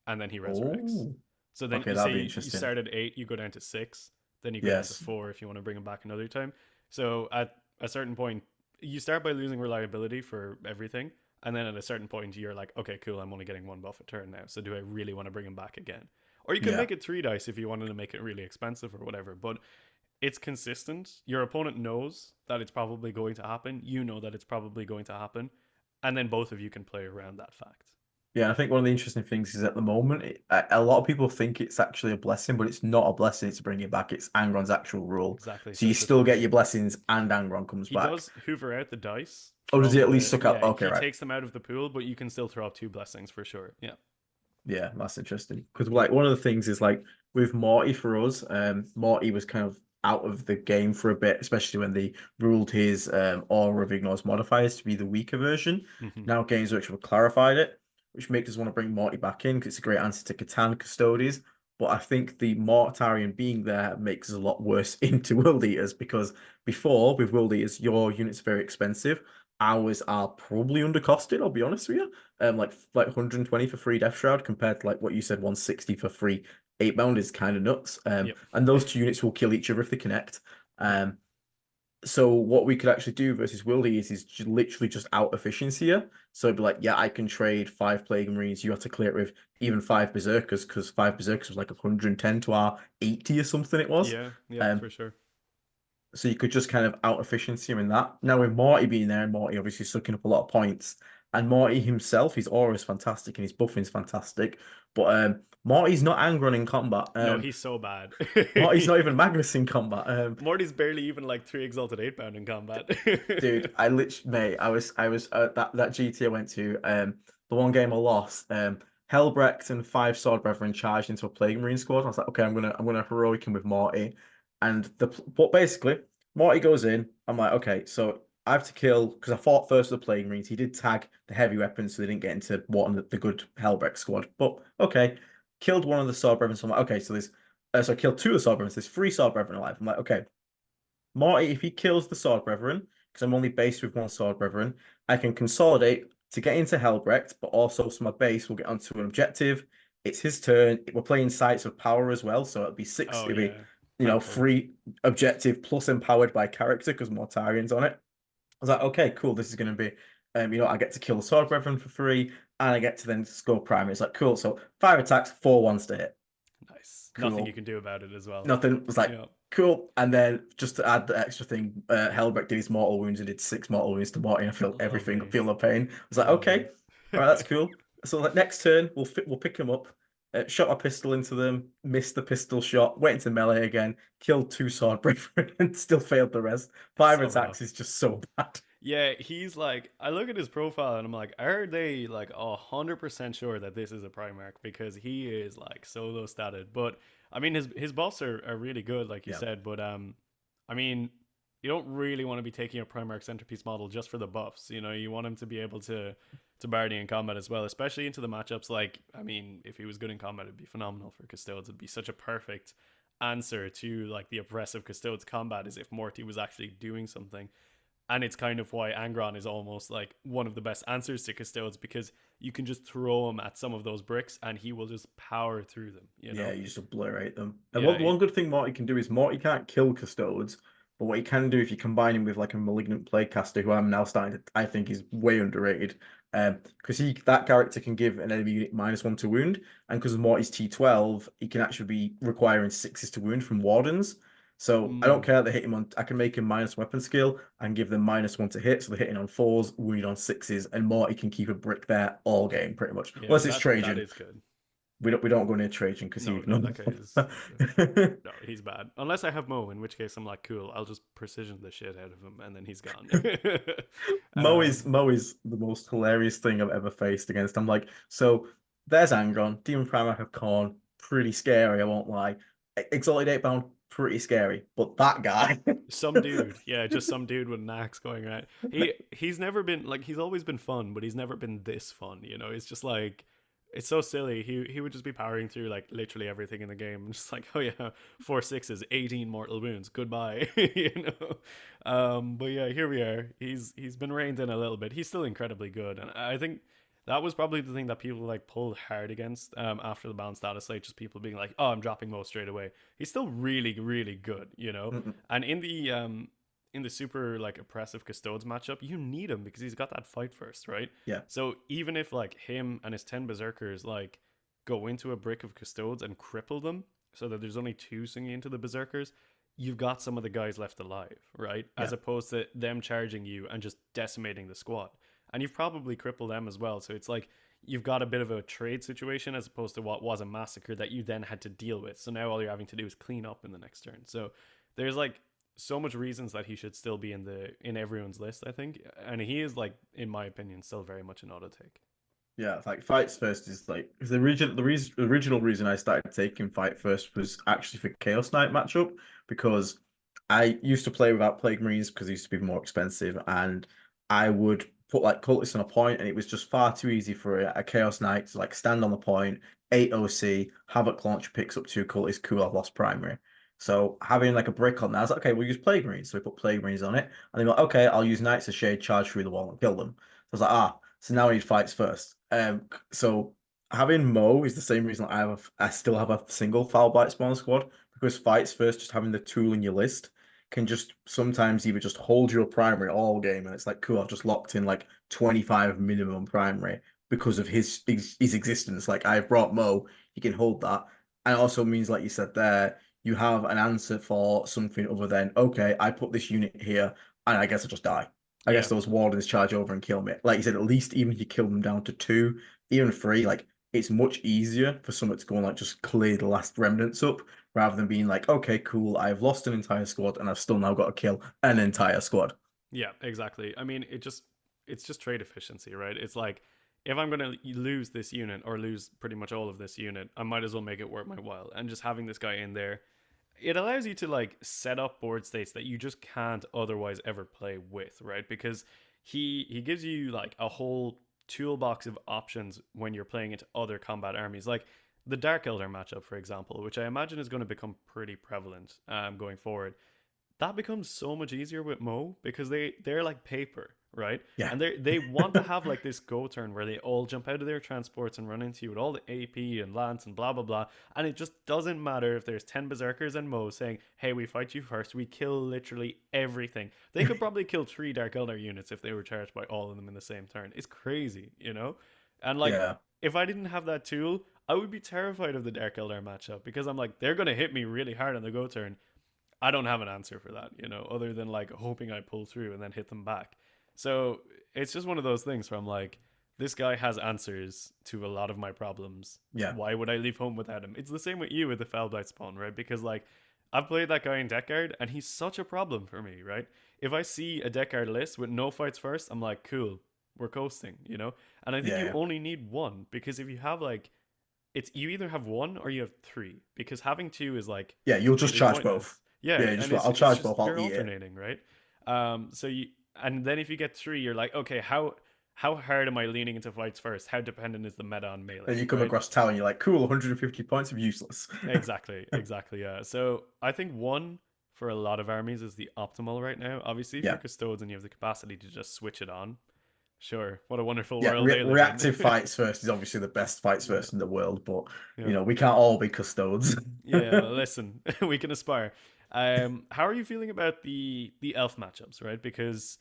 and then he resurrects. Oh, So then okay, you that'd be say you interesting. start at 8, you go down to 6, then you go down to Yes. 4 if you want to bring him back another time. So at a certain point, you start by losing reliability for everything, and then at a certain point, you're like, okay, cool, I'm only getting 1 buff a turn now. So do I really want to bring him back again? Or you could Yeah. make it 3 dice if you wanted to make it really expensive or whatever. But it's consistent. Your opponent knows that it's probably going to happen. You know that it's probably going to happen, and then both of you can play around that fact. Yeah, I think one of the interesting things is at the moment, a lot of people think it's actually a blessing, but it's not a blessing to bring it back. It's Angron's actual rule. Exactly. So So you it's a still get force. your blessings and Angron comes He back. does hoover out the dice Oh, does he from at least the suck out? yeah, Okay, he right. takes them out of the pool, but you can still throw up 2 blessings for sure. Yeah. Yeah, that's interesting. Because like one of the things is like with Morty for us, Morty was kind of out of the game for a bit, especially when they ruled his aura of ignores modifiers to be the weaker version. Hmm. Now games which have clarified it, which makes us want to bring Morty back in because it's a great answer to Catan Custodes. But I think the Mortarion being there makes us a lot worse into World Eaters because before with World Eaters, your units are very expensive. Ours are probably undercosted, I'll be honest with you. Like 120 for free Death Shroud compared to like what you said, 160 for free 8 bound is kind of nuts. Yep. And those 2 units will kill each other if they connect. Yep. So what we could actually do versus Wildy is literally just out efficiency here. So it'd be like, yeah, I can trade 5 Plague Marines. You have to clear it with even 5 Berserkers because 5 Berserkers was like 110 to our 80 or something it was. Yeah. Yeah. Um, For sure. so you could just kind of out efficiency him in that. Now with Morty being there, and Morty obviously sucking up a lot of points, and Morty himself, his aura is fantastic and his buffing's fantastic. But Morty's not Angron in combat. No, he's so bad. Morty's not even Magnus in combat. Morty's barely even like 3 exalted 8 bound in combat. Dude, I literally, mate, I was that GT I went to, the one game I lost, Helbrecht and 5 Sword Brethren charged into a Plague Marine squad. I was like, okay, I'm gonna heroic him with Morty, and but basically Morty goes in. I'm like, okay, so I have to kill because I fought first with the Plague Marines. He did tag the heavy weapons, so they didn't get into what the good Helbrecht squad. But okay, killed one of the Sword Brethren. So I'm like, okay, so so I killed 2 of the Sword Brethren. There's 3 Sword Brethren alive. I'm like, okay. Marty, if he kills the Sword Brethren, because I'm only based with 1 Sword Brethren, I can consolidate to get into Helbrecht, but also so my base will get onto an objective. It's his turn. We're playing Sites of Power as well, so it'll be 6. Oh It'll be, yeah. Thankfully. 3 objective plus empowered by character because Mortarion's on it. I was like, okay, cool. This is going to be, I get to kill the Sword Brethren for free, and I get to then score primary. It's like, cool. So 5 attacks, 4 ones to hit. Nice. Nothing you Cool. can do about it as well. Nothing was like, Yeah. Cool. And then just to add the extra thing, Helbrecht did his mortal wounds and did 6 mortal wounds to Morty. I feel everything, Lovely, feel the pain. I was like, lovely. okay, all right, that's cool. So like next turn, we'll pick him up. Shot a pistol into them, missed the pistol shot, went into melee again, killed 2 sword brethren, and still failed the rest. Five Somehow. attacks is just so bad. Yeah, he's like, I look at his profile and I'm like, are they like 100% sure that this is a Primarch? Because he is like solo statted. But I mean, his buffs are really good, like you Yeah. said. But I mean, you don't really want to be taking a Primarch centerpiece model just for the buffs. You know, you want him to be able to bardy in combat as well, especially into the matchups. Like, I mean, if he was good in combat, it'd be phenomenal for Custodes. It'd be such a perfect answer to like the oppressive Custodes combat, is if Morty was actually doing something. And it's kind of why Angron is almost like one of the best answers to Custodes, because you can just throw him at some of those bricks and he will just power through them, you Yeah, know? you just obliterate them. And Yeah, one good thing Morty can do is Morty can't kill Custodes, but what he can do if you combine him with like a malignant playcaster, who I'm now starting to I think is way underrated. Because he that character can give an enemy unit -1 to wound, and because of Morty's T12, he can actually be requiring 6s to wound from wardens. So I don't mm, care that they hit him on. I can make him -weapon skill and give them -1 to hit, so they're hitting on 4s, wounded on 6s, and Morty can keep a brick there all game pretty much. yeah, Unless it's that Trajan. is good. We don't go near Trajan because he No, would no, know. that guy is no, he's bad. Unless I have Mo, in which case I'm like, cool, I'll just precision the shit out of him and then he's gone. um, Mo is the most hilarious thing I've ever faced against. I'm like, so there's Angron, Demon Primarch of Khorne, pretty scary, I won't lie. Exalted 8 bound, pretty scary. But that guy, some dude, yeah, just some dude with an axe going around. He's never been like, he's always been fun, but he's never been this fun. You know, it's just like, it's so silly. He would just be powering through like literally everything in the game, and just like, oh yeah, 4 6s, 18 mortal wounds, goodbye. You know, but yeah, here we are. He's been reined in a little bit. He's still incredibly good, and I think that was probably the thing that people like pulled hard against after the balance status, like just people being like, oh, I'm dropping Mo straight away. He's still really really good, you know. And in the super like oppressive Custodes matchup, you need him because he's got that fight first, right? yeah, So even if like him and his 10 berserkers like go into a brick of Custodes and cripple them, so that there's only 2 swinging into the berserkers, you've got some of the guys left alive, right? yeah, As opposed to them charging you and just decimating the squad. And you've probably crippled them as well. So it's like you've got a bit of a trade situation as opposed to what was a massacre that you then had to deal with. So now all you're having to do is clean up in the next turn. So there's like so much reasons that he should still be in everyone's list, I think. And he is like, in my opinion, still very much an auto take. yeah. Like fights first is like because original reason I started taking fight first was actually for Chaos Knight matchup because I used to play without Plague Marines because they used to be more expensive, and I would put like cultists on a point, and it was just far too easy for a Chaos Knight to like stand on the point, 8 OC, Havoc launcher picks up 2 cultists, cool, I've lost primary. So having like a brick on that, I was like, okay, we'll use Plague Marines. So we put Plague Marines on it, and they were like, okay, I'll use Knights of Shade, charge through the wall and kill them. So I was like, so now I need fights first. So having Mo is the same reason I still have a single foul bite spawn squad because fights first, just having the tool in your list can just sometimes either just hold your primary all game, and it's like cool, I've just locked in like 25 minimum primary because of his existence. Like I've brought Mo, he can hold that, and it also means like you said there, you have an answer for something other than okay, I put this unit here, and I guess I just die. I guess Yeah. those wardens charge over and kill me. Like you said, at least even if you kill them down to 2, even 3, like it's much easier for someone to go and like just clear the last remnants up rather than being like, okay, cool, I've lost an entire squad and I've still now got to kill an entire squad. Yeah, exactly. I mean, it's just trade efficiency, right? It's like if I'm going to lose this unit or lose pretty much all of this unit, I might as well make it worth my while. And just having this guy in there, it allows you to like set up board states that you just can't otherwise ever play with, right? Because he gives you like a whole toolbox of options when you're playing into other combat armies, like the Dark Elder matchup, for example, which I imagine is going to become pretty prevalent going forward. That becomes so much easier with Mo because they're like paper, right? Yeah. And they want to have like this go turn where they all jump out of their transports and run into you with all the AP and Lance and blah blah blah. And it just doesn't matter if there's 10 berserkers and Mo saying, "Hey, we fight you first." We kill literally everything. They could probably kill 3 Dark Elder units if they were charged by all of them in the same turn. It's crazy, you know? And like Yeah. if I didn't have that tool, I would be terrified of the Dark Elder matchup because I'm like, they're gonna hit me really hard on the go turn, I don't have an answer for that, other than like hoping I pull through and then hit them back. So it's just one of those things where I'm like, this guy has answers to a lot of my problems. Yeah, Why would I leave home without him? It's the same with you with the Fellblight spawn, right? Because like I've played that guy in deck guard and he's such a problem for me, right? If I see a deck guard list with no fights first, I'm like, cool, we're coasting. And I think you yeah, only need one because if you have like it's you either have one or you have three because having two is like yeah. You'll just completely charge both. pointless. Yeah, Yeah, and just it's I'll it's charge just both. I'll you're eat it. alternating, right? So you and then if you get three, you're like, okay, how hard am I leaning into fights first? How dependent is the meta on Then melee, you come right? across tower and you're like, cool, 150 points of useless. Exactly, yeah. So I think one for a lot of armies is the optimal right now. Obviously, if you're Yeah, custodes and you have the capacity to just switch it on, sure. What a wonderful yeah. world they live in. Reactive fights first is obviously the best fights Yeah, first in the world, but yeah. we can't all be custodes. Yeah, listen, we can aspire. How are you feeling about the elf matchups, right? Because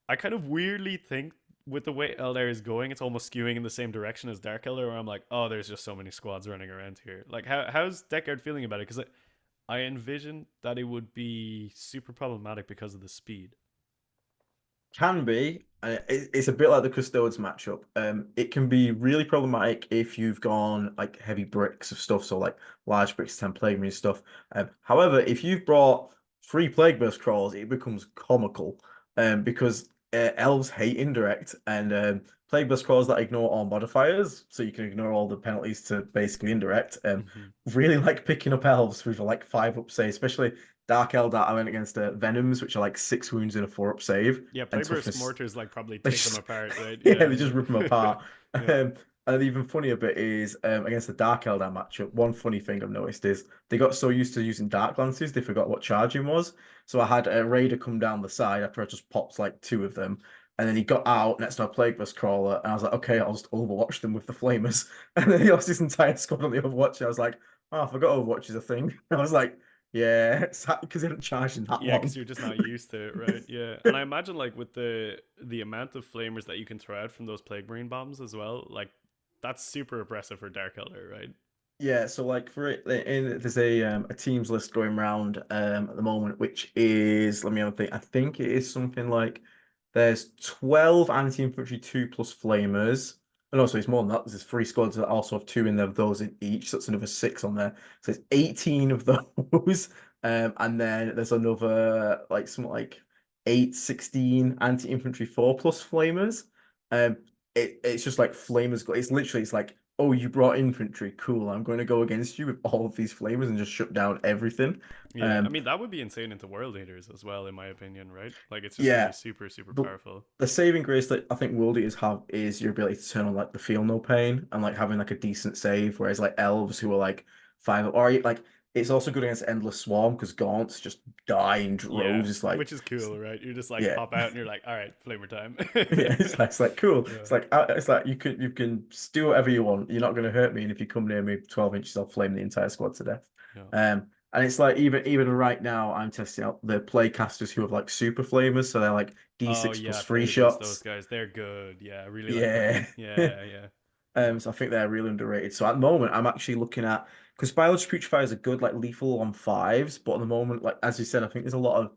I kind of weirdly think with the way Eldar is going, it's almost skewing in the same direction as Dark Eldar, where I'm like, oh, there's just so many squads running around here. Like, how's Deckard feeling about it? Because I envisioned that it would be super problematic because of the speed. Can be. It's a bit like the Custodes matchup. It can be really problematic if you've gone like heavy bricks of stuff, so like large bricks, 10 plague and stuff. However, if you've brought three plague burst crawls, it becomes comical. Because elves hate indirect and plague burst crawls that ignore all modifiers, so you can ignore all the penalties to basically indirect. Mm-hmm. Really like picking up elves with like 5 up save, especially Dark Eldar. I went against Venoms, which are like 6 wounds and a 4 up save Yeah, and Playburst toughness. mortars like probably They take them just, apart, right? yeah, Yeah, they just yeah, rip them apart. yeah. And the even funnier bit is against the Dark Eldar matchup. One funny thing I've noticed is they got so used to using Dark Lances, they forgot what charging was. So I had a Raider come down the side after I just popped like 2 of them. And then he got out next to a Plague Burst Crawler, and I was like, okay, I'll just Overwatch them with the Flamers. And then he lost his entire squad on the Overwatch. And I was like, oh, I forgot Overwatch is a thing. I was like, yeah, it's because he hadn't charged in that Yeah, because long. you're just not used to it, right? Yeah, and I imagine like with the amount of flamers that you can throw out from those plague marine bombs as well, like that's super oppressive for Dark Elder, right? Yeah, so like for it, there's a teams list going around at the moment, which is let me have a think. I think it is something like there's 12 anti-infantry 2 plus flamers. And also it's more than that. There's 3 squads that also have 2 in there, of those in each. So that's another 6 on there. So it's 18 of those. And then there's another like something like 8, 16 anti-infantry 4 plus flamers. Um, it's just like flamers. It's literally it's like, oh, you brought infantry, cool. I'm going to go against you with all of these flamers and just shut down everything. Yeah, I Um, mean that would be insane into world eaters as well, in my opinion, right? Like it's just going to be yeah, super the powerful. the saving grace that I think World Eaters have is your ability to turn on like the feel no pain and like having like a decent save, whereas like elves who are like 5 or like it's also good against endless swarm because gaunts just die in Yeah, droves. It's like which is cool, right? You just like yeah. pop out and you're like, all right, flamer time. Yeah, it's like cool. Yeah, It's like you can do whatever you want. You're not going to hurt me, and if you come near me 12 inches, I'll flame the entire squad to death. yeah. And it's like even right now, I'm testing out the playcasters who have like super flamers, so they're like Oh D6 yeah, plus I free played against those shots. guys. They're good. Yeah, I really like them. Yeah. Yeah, yeah, yeah. So I think they're really underrated. So at the moment, I'm actually looking at because biology putrefiers are good, like lethal on 5s, but at the moment, like as you said, I think there's a lot of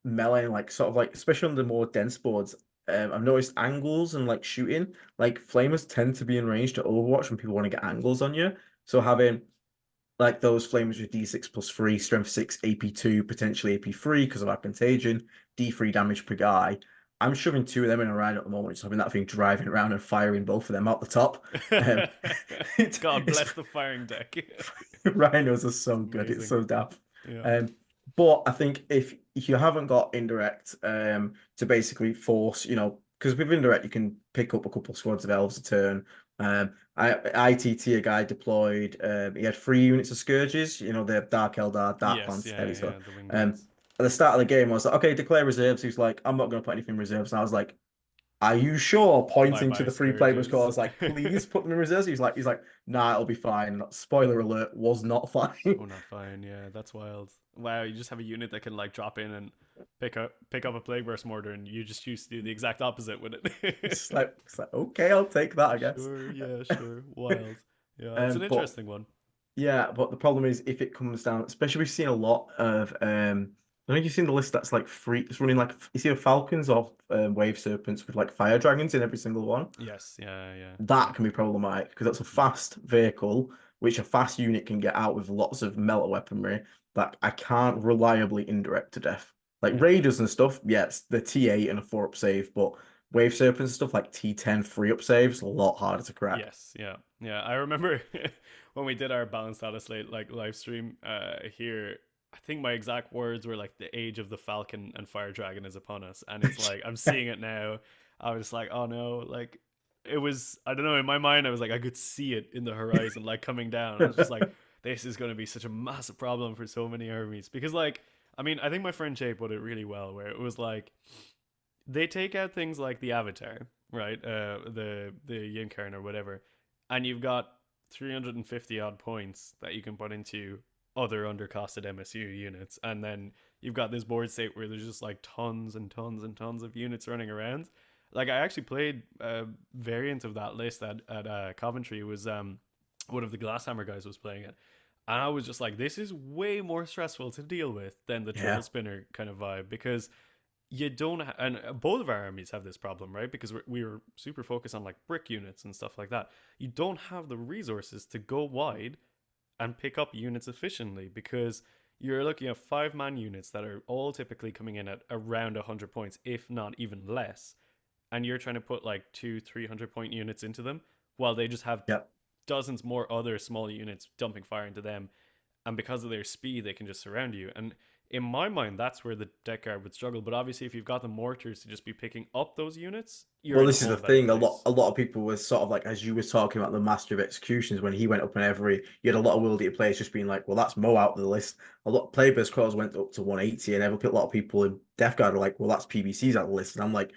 melee, like sort of like especially on the more dense boards. I've noticed angles and like shooting, like flamers tend to be in range to Overwatch when people want to get angles on you. So having like those flamers with D6 plus 3, strength 6, AP2, potentially AP3 because of our contagion, D3 damage per guy. I'm shoving 2 of them in a round at the moment, just having that thing driving around and firing both of them out the top. Um, God it's bless the firing deck. Rhinos are so It's good. It's amazing. so daft. Yeah. Um, but I think if you haven't got indirect to basically force, because with indirect you can pick up a couple of squads of elves a turn. ITT a guy deployed. He had 3 units of scourges. The Dark Eldar, Dark Yes. Lance, Yeah. heavy Yeah. stuff. Yeah. The winged Um, ones. at the start of the game, I was like, okay, declare reserves. He's like, I'm not going to put anything in reserves. And I was like, are you sure? Bye Pointing to bye the free play score, I scourges. was like, please put them in reserves. He's like, nah, it'll be fine. Spoiler alert, was not fine. Oh, not fine. Yeah, that's wild. Wow, you just have a unit that can like drop in and pick up a plague burst mortar, and you just choose to do the exact opposite with it. It's like okay, I'll take that, I guess. Sure. Yeah. Sure. Wild. Yeah, it's an But interesting one. Yeah, but the problem is if it comes down, especially we've seen a lot of I think you've seen the list that's like free, it's running like you see Falcons or Wave Serpents with like fire dragons in every single one. Yes, yeah, yeah, That can be problematic because that's a yeah, fast vehicle, which a fast unit can get out with lots of melta weaponry that I can't reliably indirect to death. Like yeah. Raiders and stuff, yes, the T8 and a 4 up save, but Wave Serpents and stuff like T10 3 up saves, a lot harder to crack. Yes, yeah, yeah. I remember when we did our balanced out slate like live stream here. I think my exact words were like, "The age of the Falcon and Fire Dragon is upon us," and it's like I'm seeing it now. I was like, "Oh no!" Like it was. I don't know. In my mind, I was like, I could see it in the horizon, like coming down. I was just like, "This is going to be such a massive problem for so many armies." Because, like, I mean, I think my friend Jay put it really well, where it was like they take out things like the Avatar, right? The Yinkarn or whatever, and you've got 350 odd points that you can put into other undercosted MSU units, and then you've got this board state where there's just like tons and tons and tons of units running around. Like I actually played a variant of that list at Coventry. It was one of the Glasshammer guys was playing it, and I was just like, this is way more stressful to deal with than the triple Yeah. spinner kind of vibe because you don't and both of our armies have this problem, right? Because we were super focused on like brick units and stuff like that. You don't have the resources to go wide and pick up units efficiently because you're looking at 5-man units that are all typically coming in at around 100 points, if not even less, and you're trying to put like 200-300 point units into them while they just have Yeah. dozens more other small units dumping fire into them, and because of their speed they can just surround you. And in my mind that's where the deck guard would struggle, but obviously if you've got the mortars to just be picking up those units, you're Well, in a this is the whole better thing. place. A lot of people were sort of like, as you were talking about the master of executions, when he went up in every, you had a lot of World Eater players just being like, well, that's Mo out of the list. A lot Playbase Crawls went up to 180, and a lot of people in Death Guard are like, well, that's PBC's out of the list. And I'm like,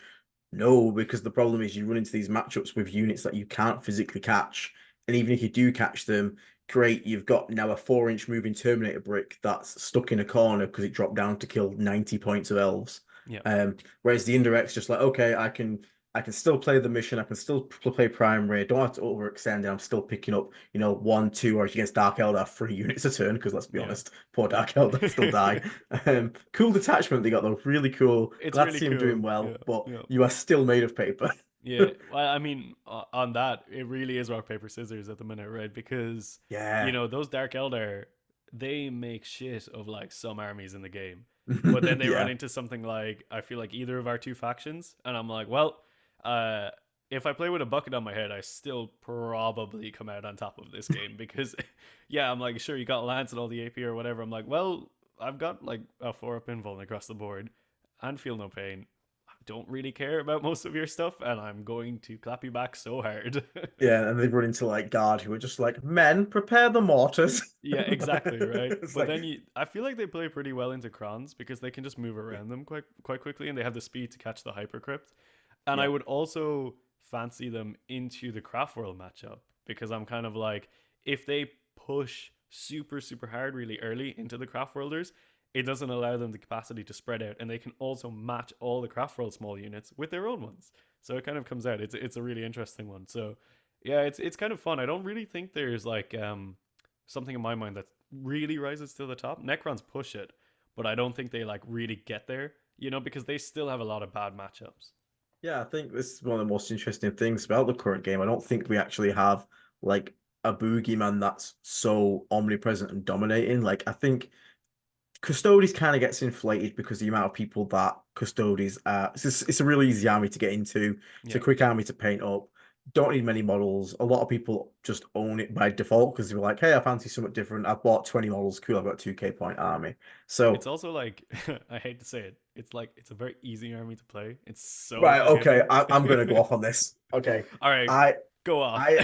no, because the problem is you run into these matchups with units that you can't physically catch. And even if you do catch them, great, you've got now a 4-inch moving Terminator brick that's stuck in a corner because it dropped down to kill 90 points of elves. Yeah, Whereas the indirect's just like, okay, I can still play the mission, I can still play primary, don't have to overextend, and I'm still picking up, you know, 1, 2, or against Dark Eldar, 3 units a turn, because let's be yeah. honest, poor Dark Eldar still die. Cool detachment they got though, really cool. It's Glad to really see him cool. doing Yeah, well, but yeah. you are still made of paper. Yeah, well, I mean, on that, it really is rock paper scissors at the minute, right? Because Yeah. those Dark Eldar, they make shit of like some armies in the game, but then they run Yeah. into something like I feel like either of our two factions, and I'm like, well, uh, if I play with a bucket on my head, I still probably come out on top of this game because, yeah, I'm like, sure, you got Lance and all the AP or whatever. I'm like, well, I've got like a 4-up invuln across the board and feel no pain. Don't really care about most of your stuff, and I'm going to clap you back so hard. Yeah, and they run into like guard who are just like, men, prepare the mortars. Yeah, exactly, right. It's But like, then I feel like they play pretty well into Krons because they can just move around them quite quickly, and they have the speed to catch the hypercrypt. And I yeah. would also fancy them into the Craft World matchup because I'm kind of like, if they push super hard really early into the Craft Worlders, it doesn't allow them the capacity to spread out, and they can also match all the Craft World small units with their own ones. So it kind of comes out. It's a really interesting one. So yeah, it's kind of fun. I don't really think there's like something in my mind that really rises to the top. Necrons push it, but I don't think they like really get there. Because they still have a lot of bad matchups. Yeah, I think this is one of the most interesting things about the current game. I don't think we actually have like a boogeyman that's so omnipresent and dominating. Like I think Custodes kind of gets inflated because the amount of people that Custodes it's a really easy army to get into. It's a Yeah. quick army to paint up. Don't need many models. A lot of people just own it by default because they were like, hey, I fancy something different. I've bought 20 models. Cool, I've got a 2K point army. It's So also like I hate to say it. It's like it's a very easy army to play. It's so right, okay, forgiving. I'm gonna go off on this. Okay. All right, I go off. I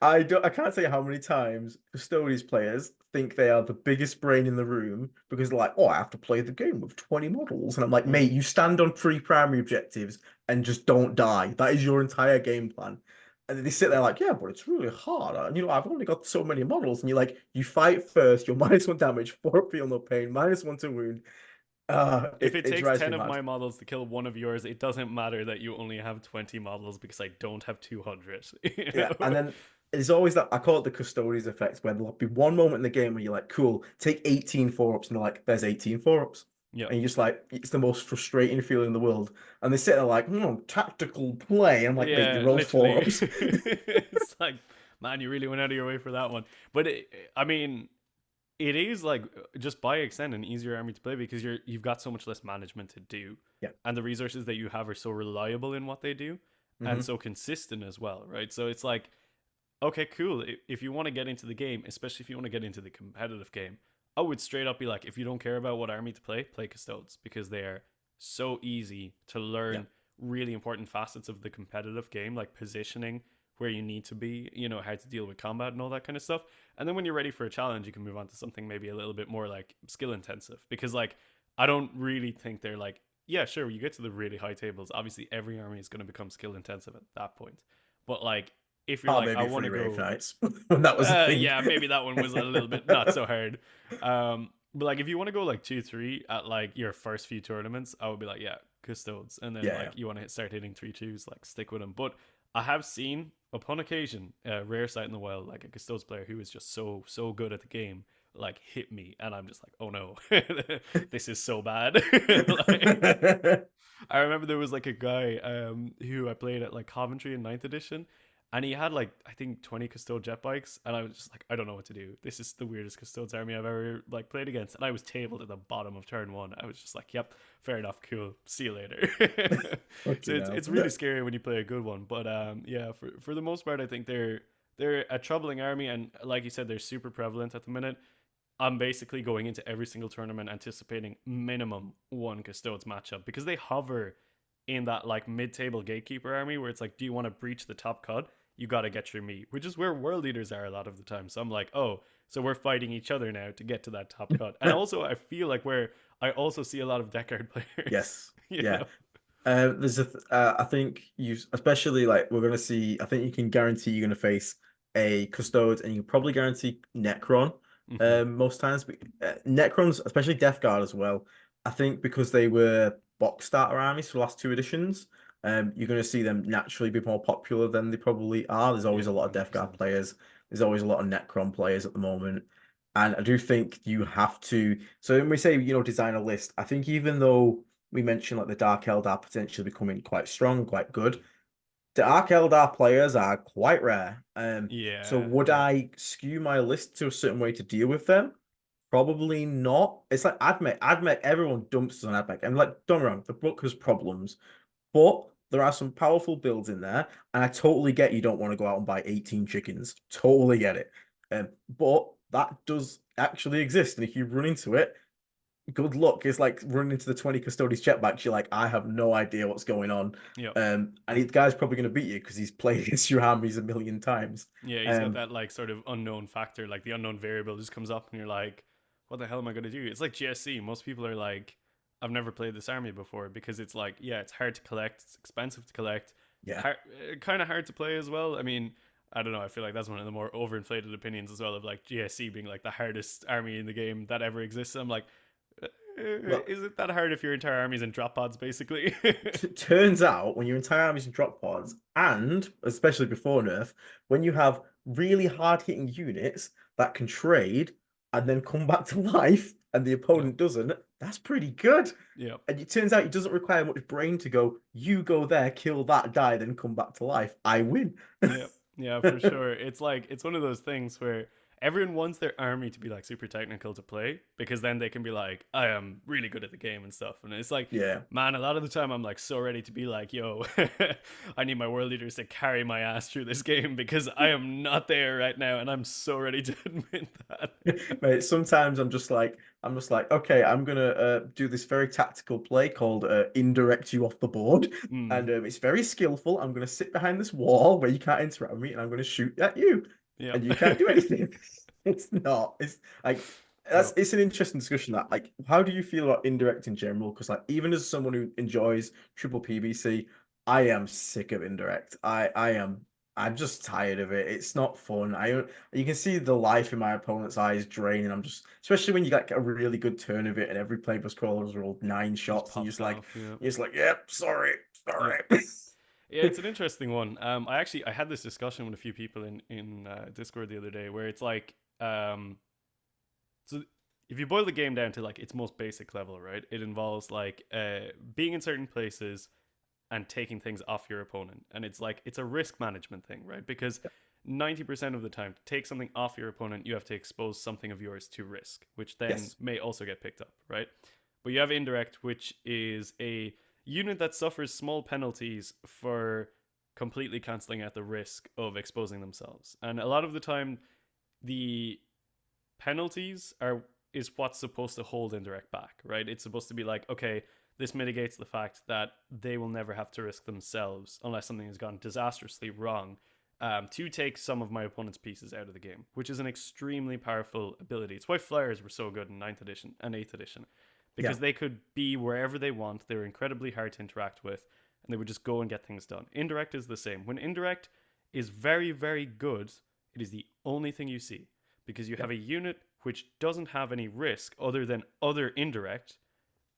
I can't tell you how many times Custodes players think they are the biggest brain in the room because they're like, oh, I have to play the game with 20 models. And I'm like, Mm. mate, you stand on 3 primary objectives and just don't die. That is your entire game plan. And then they sit there like, yeah, but it's really hard. And I've only got so many models. And you're like, you fight first, you're -1 damage, 4 feel no pain, -1 to wound. If it It takes drives me 10 of mad. my models to kill one of yours, it doesn't matter that you only have 20 models because I don't have 200. Yeah, and then there's always that, I call it the custodians effect, where there'll be one moment in the game where you're like, cool, take 18 4-ups, and they're like, there's 18 4-ups. Yep. And you're just like, it's the most frustrating feeling in the world. And they sit there like, tactical play. I'm like, mate, you Yeah, rolled four literally. ups. It's like, man, you really went out of your way for that one. But I mean, it is like just by extent an easier army to play because you've got so much less management to do, Yeah. and the resources that you have are so reliable in what they do, and Hmm. so consistent as well, right? So it's like, okay, cool. If you want to get into the game, especially if you want to get into the competitive game, I would straight up be like, if you don't care about what army to play Custodes because they are so easy to Yeah. learn really important facets of the competitive game, like positioning where you need to be, how to deal with combat and all that kind of stuff. And then when you're ready for a challenge, you can move on to something maybe a little bit more like skill intensive because, like, I don't really think they're like, yeah, sure, you get to the really high tables. Obviously, every army is going to become skill intensive at that point. But like, if you're Oh, like, I maybe want free to rave go, nights. That was a thing. yeah, maybe that one was a little bit not so hard. But like, if you want to go like 2-3 at like your first few tournaments, I would be like, yeah, custodes, and then Yeah, like you want to start hitting 3-2s, like stick with them. But I have seen upon occasion a rare sight in the wild, like a custodes player who is just so good at the game, like hit me, and I'm just like, oh no, this is so bad. Like, yeah. I remember there was like a guy who I played at like Coventry in ninth edition, and he had like I think 20 custode jet bikes, and I was just like, I don't know what to do. This is the weirdest custodes army I've ever like played against, and I was tabled at the bottom of turn one. I was just like, yep, fair enough, cool, see you later. So Fucking it's hell. really scary when you play a good one, but yeah, for the most part, I think they're a troubling army, and like you said, they're super prevalent at the minute. I'm basically going into every single tournament anticipating minimum one Custodes matchup because they hover in that like mid-table gatekeeper army where it's like, do you want to breach the top cut? You got to get through me, which is where world leaders are a lot of the time. So I'm like, oh, so we're fighting each other now to get to that top cut. And also, I feel like where I also see a lot of deckard players, Yes. you Yeah. know? I think you, especially like we're gonna see. I think you can guarantee you're gonna face a Custodes, and you can probably guarantee Necron. Mm-hmm. Most times, but Necrons, especially Death Guard as well. I think because they were box starter armies for the last two editions, you're gonna see them naturally be more popular than they probably are. There's always Yeah, a lot of Death Guard 100%. players. There's always a lot of Necron players at the moment. And I do think you have to. So when we say, design a list, I think even though we mentioned like the Dark Eldar potentially becoming quite strong, quite good. The Dark Eldar players are quite rare. So Yeah, would yeah, I skew my list to a certain way to deal with them? Probably not. It's like Admech, everyone dumps on Admech. And like, don't get me wrong, the book has problems, but there are some powerful builds in there. And I totally get you don't want to go out and buy 18 chickens. Totally get it. But that does actually exist. And if you run into it, good luck. It's like running into the 20 custodies jetbacks. You're like, I have no idea what's going on. yeah. And the guy's probably going to beat you because he's played against your armies a million times. Yeah, he's got Um, that like sort of unknown factor, like the unknown variable just comes up and you're like, what the hell am I gonna do? It's like GSC. Most people are like, I've never played this army before because it's like, yeah, it's hard to collect, it's expensive to collect, yeah. kind of hard to play as well. I mean, I don't know. I feel like that's one of the more overinflated opinions as well of like GSC being like the hardest army in the game that ever exists. I'm like, Well, is it that hard if your entire army's in drop pods, basically? turns out when your entire army's in drop pods, and especially before nerf, when you have really hard hitting units that can trade and then come back to life, and the Yep, opponent doesn't, that's pretty good. yep. And it turns out it doesn't require much brain to go, you go there, kill that, die, then come back to life. I win. Yeah, yeah, for sure. It's like it's one of those things where everyone wants their army to be like super technical to play because then they can be like, I am really good at the game and stuff. And it's like, Yeah. man, a lot of the time I'm like so ready to be like, yo, I need my world leaders to carry my ass through this game because I am not there right now, and I'm so ready to admit that. Mate, sometimes I'm just like, okay, I'm gonna do this very tactical play called indirect you off the board, Mm, and it's very skillful. I'm gonna sit behind this wall where you can't interact with me, and I'm gonna shoot at you, yep. and you can't do anything. It's not. It's like that's Yep. it's an interesting discussion that like how do you feel about indirect in general? Because like even as someone who enjoys triple PVC, I am sick of indirect. I'm just tired of it. It's not fun. You can see the life in my opponent's eyes drain, and I'm just, especially when you get a really good turn of it, and every playbook crawler has rolled nine Just shots, and pops off. Yeah. you're just like, yep, sorry, Yep. sorry. Yeah, it's an interesting one. I had this discussion with a few people in Discord the other day where it's like, so if you boil the game down to like its most basic level, right? It involves like being in certain places and taking things off your opponent, and it's like it's a risk management thing, right? Because 90% of the time, to take something off your opponent, you have to expose something of yours to risk, which then Yes. may also get picked up, right? But you have indirect, which is a unit that suffers small penalties for completely canceling out the risk of exposing themselves. And a lot of the time, the penalties are is what's supposed to hold indirect back, right? It's supposed to be like, okay, this mitigates the fact that they will never have to risk themselves unless something has gone disastrously wrong to take some of my opponent's pieces out of the game, which is an extremely powerful ability. It's why flyers were so good in ninth edition and 8th edition, Yeah. because they could be wherever they want. They were incredibly hard to interact with, and they would just go and get things done. Indirect is the same. When indirect is very, very good, it is the only thing you see because you Yeah. have a unit which doesn't have any risk other than other indirect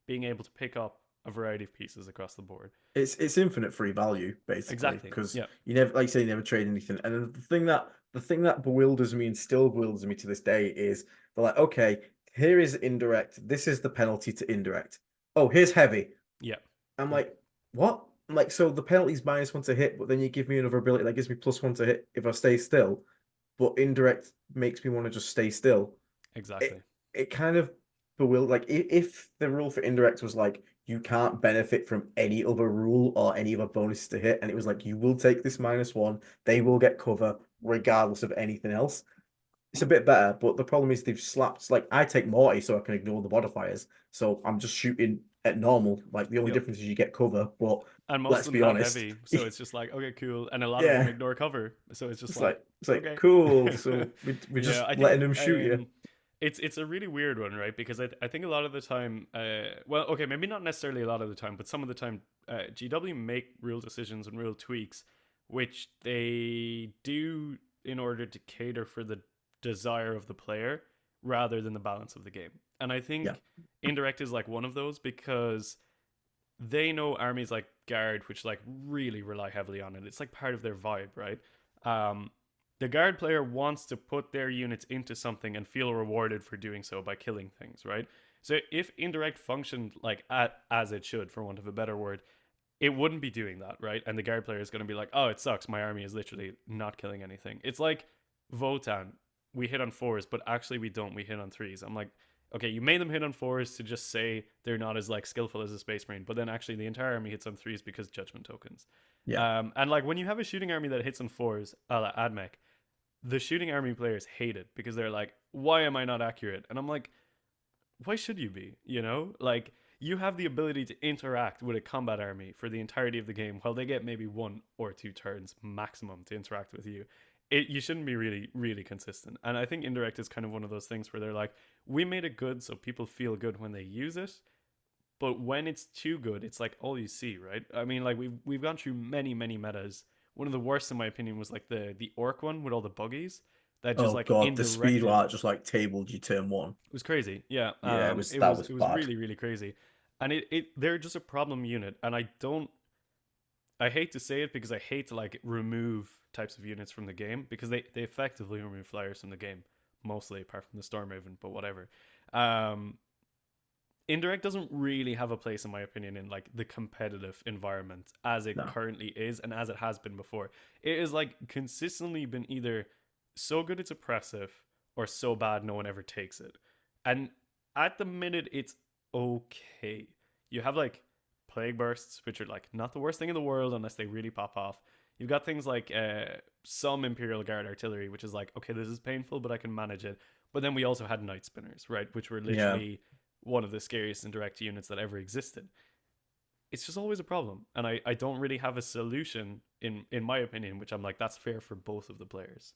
being able to pick up a variety of pieces across the board. It's infinite free value basically Exactly. because Yeah. you never, like you say, you never trade anything. And then the thing that bewilders me and still bewilders me to this day is they're like, okay, here is indirect. This is the penalty to indirect. Oh, here's heavy. Yeah. I'm Yeah. like, what? I'm like, so the penalty's -1 to hit, but then you give me another ability that gives me +1 to hit if I stay still. But indirect makes me want to just stay still. Exactly. It kind of bewilder like if the rule for indirect was like you can't benefit from any other rule or any other bonus to hit, and it was like you will take this -1, they will get cover regardless of anything else. It's a bit better, but the problem is they've slapped like I take Morty so I can ignore the modifiers. So I'm just shooting at normal. Like the only Yep. difference is you get cover, but And most of let's them be have honest. heavy, so it's just like, okay, cool. And a lot of them Yeah. ignore cover, so it's just It's like, like it's like okay. cool. So we're Yeah, just I think letting them shoot you. it's a really weird one, right? Because I think a lot of the time, well, okay, maybe not necessarily a lot of the time, but some of the time, GW make rule decisions and rule tweaks, which they do in order to cater for the desire of the player rather than the balance of the game. And I Yeah. think indirect is like one of those because they know armies like guard, which like really rely heavily on it. It's like part of their vibe, right? Um, the guard player wants to put their units into something and feel rewarded for doing so by killing things, right? So if indirect functioned like as it should, for want of a better word, it wouldn't be doing that, right? And the guard player is going to be like, oh, it sucks. My army is literally not killing anything. It's like Votan. We hit on fours, but actually we don't. We hit on threes. I'm like, okay, you made them hit on fours to just say they're not as like skillful as a space marine, but then actually the entire army hits on threes because judgment tokens. Yeah. And like when you have a shooting army that hits on fours, a la Admech, the shooting army players hate it because they're like, why am I not accurate? And I'm like, why should you be? You know, like you have the ability to interact with a combat army for the entirety of the game, while they get maybe 1 or 2 turns maximum to interact with you. You shouldn't be really consistent. And I think indirect is kind of one of those things where they're like, we made it good so people feel good when they use it, but when it's too good, it's like all you see, right? I mean, like we've gone through many metas. One of the worst, in my opinion, was like the orc one with all the buggies that just Oh like God, the speed indirected. art just like tabled you turn one. It was crazy. Yeah. Yeah, it was It that was was it was bad. really crazy, and it they're just a problem unit, and I hate to say it because I hate to like remove types of units from the game because they effectively remove flyers from the game mostly apart from the Stormhaven, but whatever. Um, Indirect doesn't really have a place in my opinion in like the competitive environment as it No. currently is and as it has been before. It has like consistently been either so good it's oppressive or so bad no one ever takes it. And at the minute it's okay. You have like plague bursts, which are like not the worst thing in the world unless they really pop off. You've got things like some Imperial Guard artillery, which is like, okay, this is painful, but I can manage it. But then we also had night spinners, right? Which were Yeah. literally one of the scariest indirect units that ever existed. It's just always a problem. And I don't really have a solution in my opinion, which I'm like, that's fair for both of the players.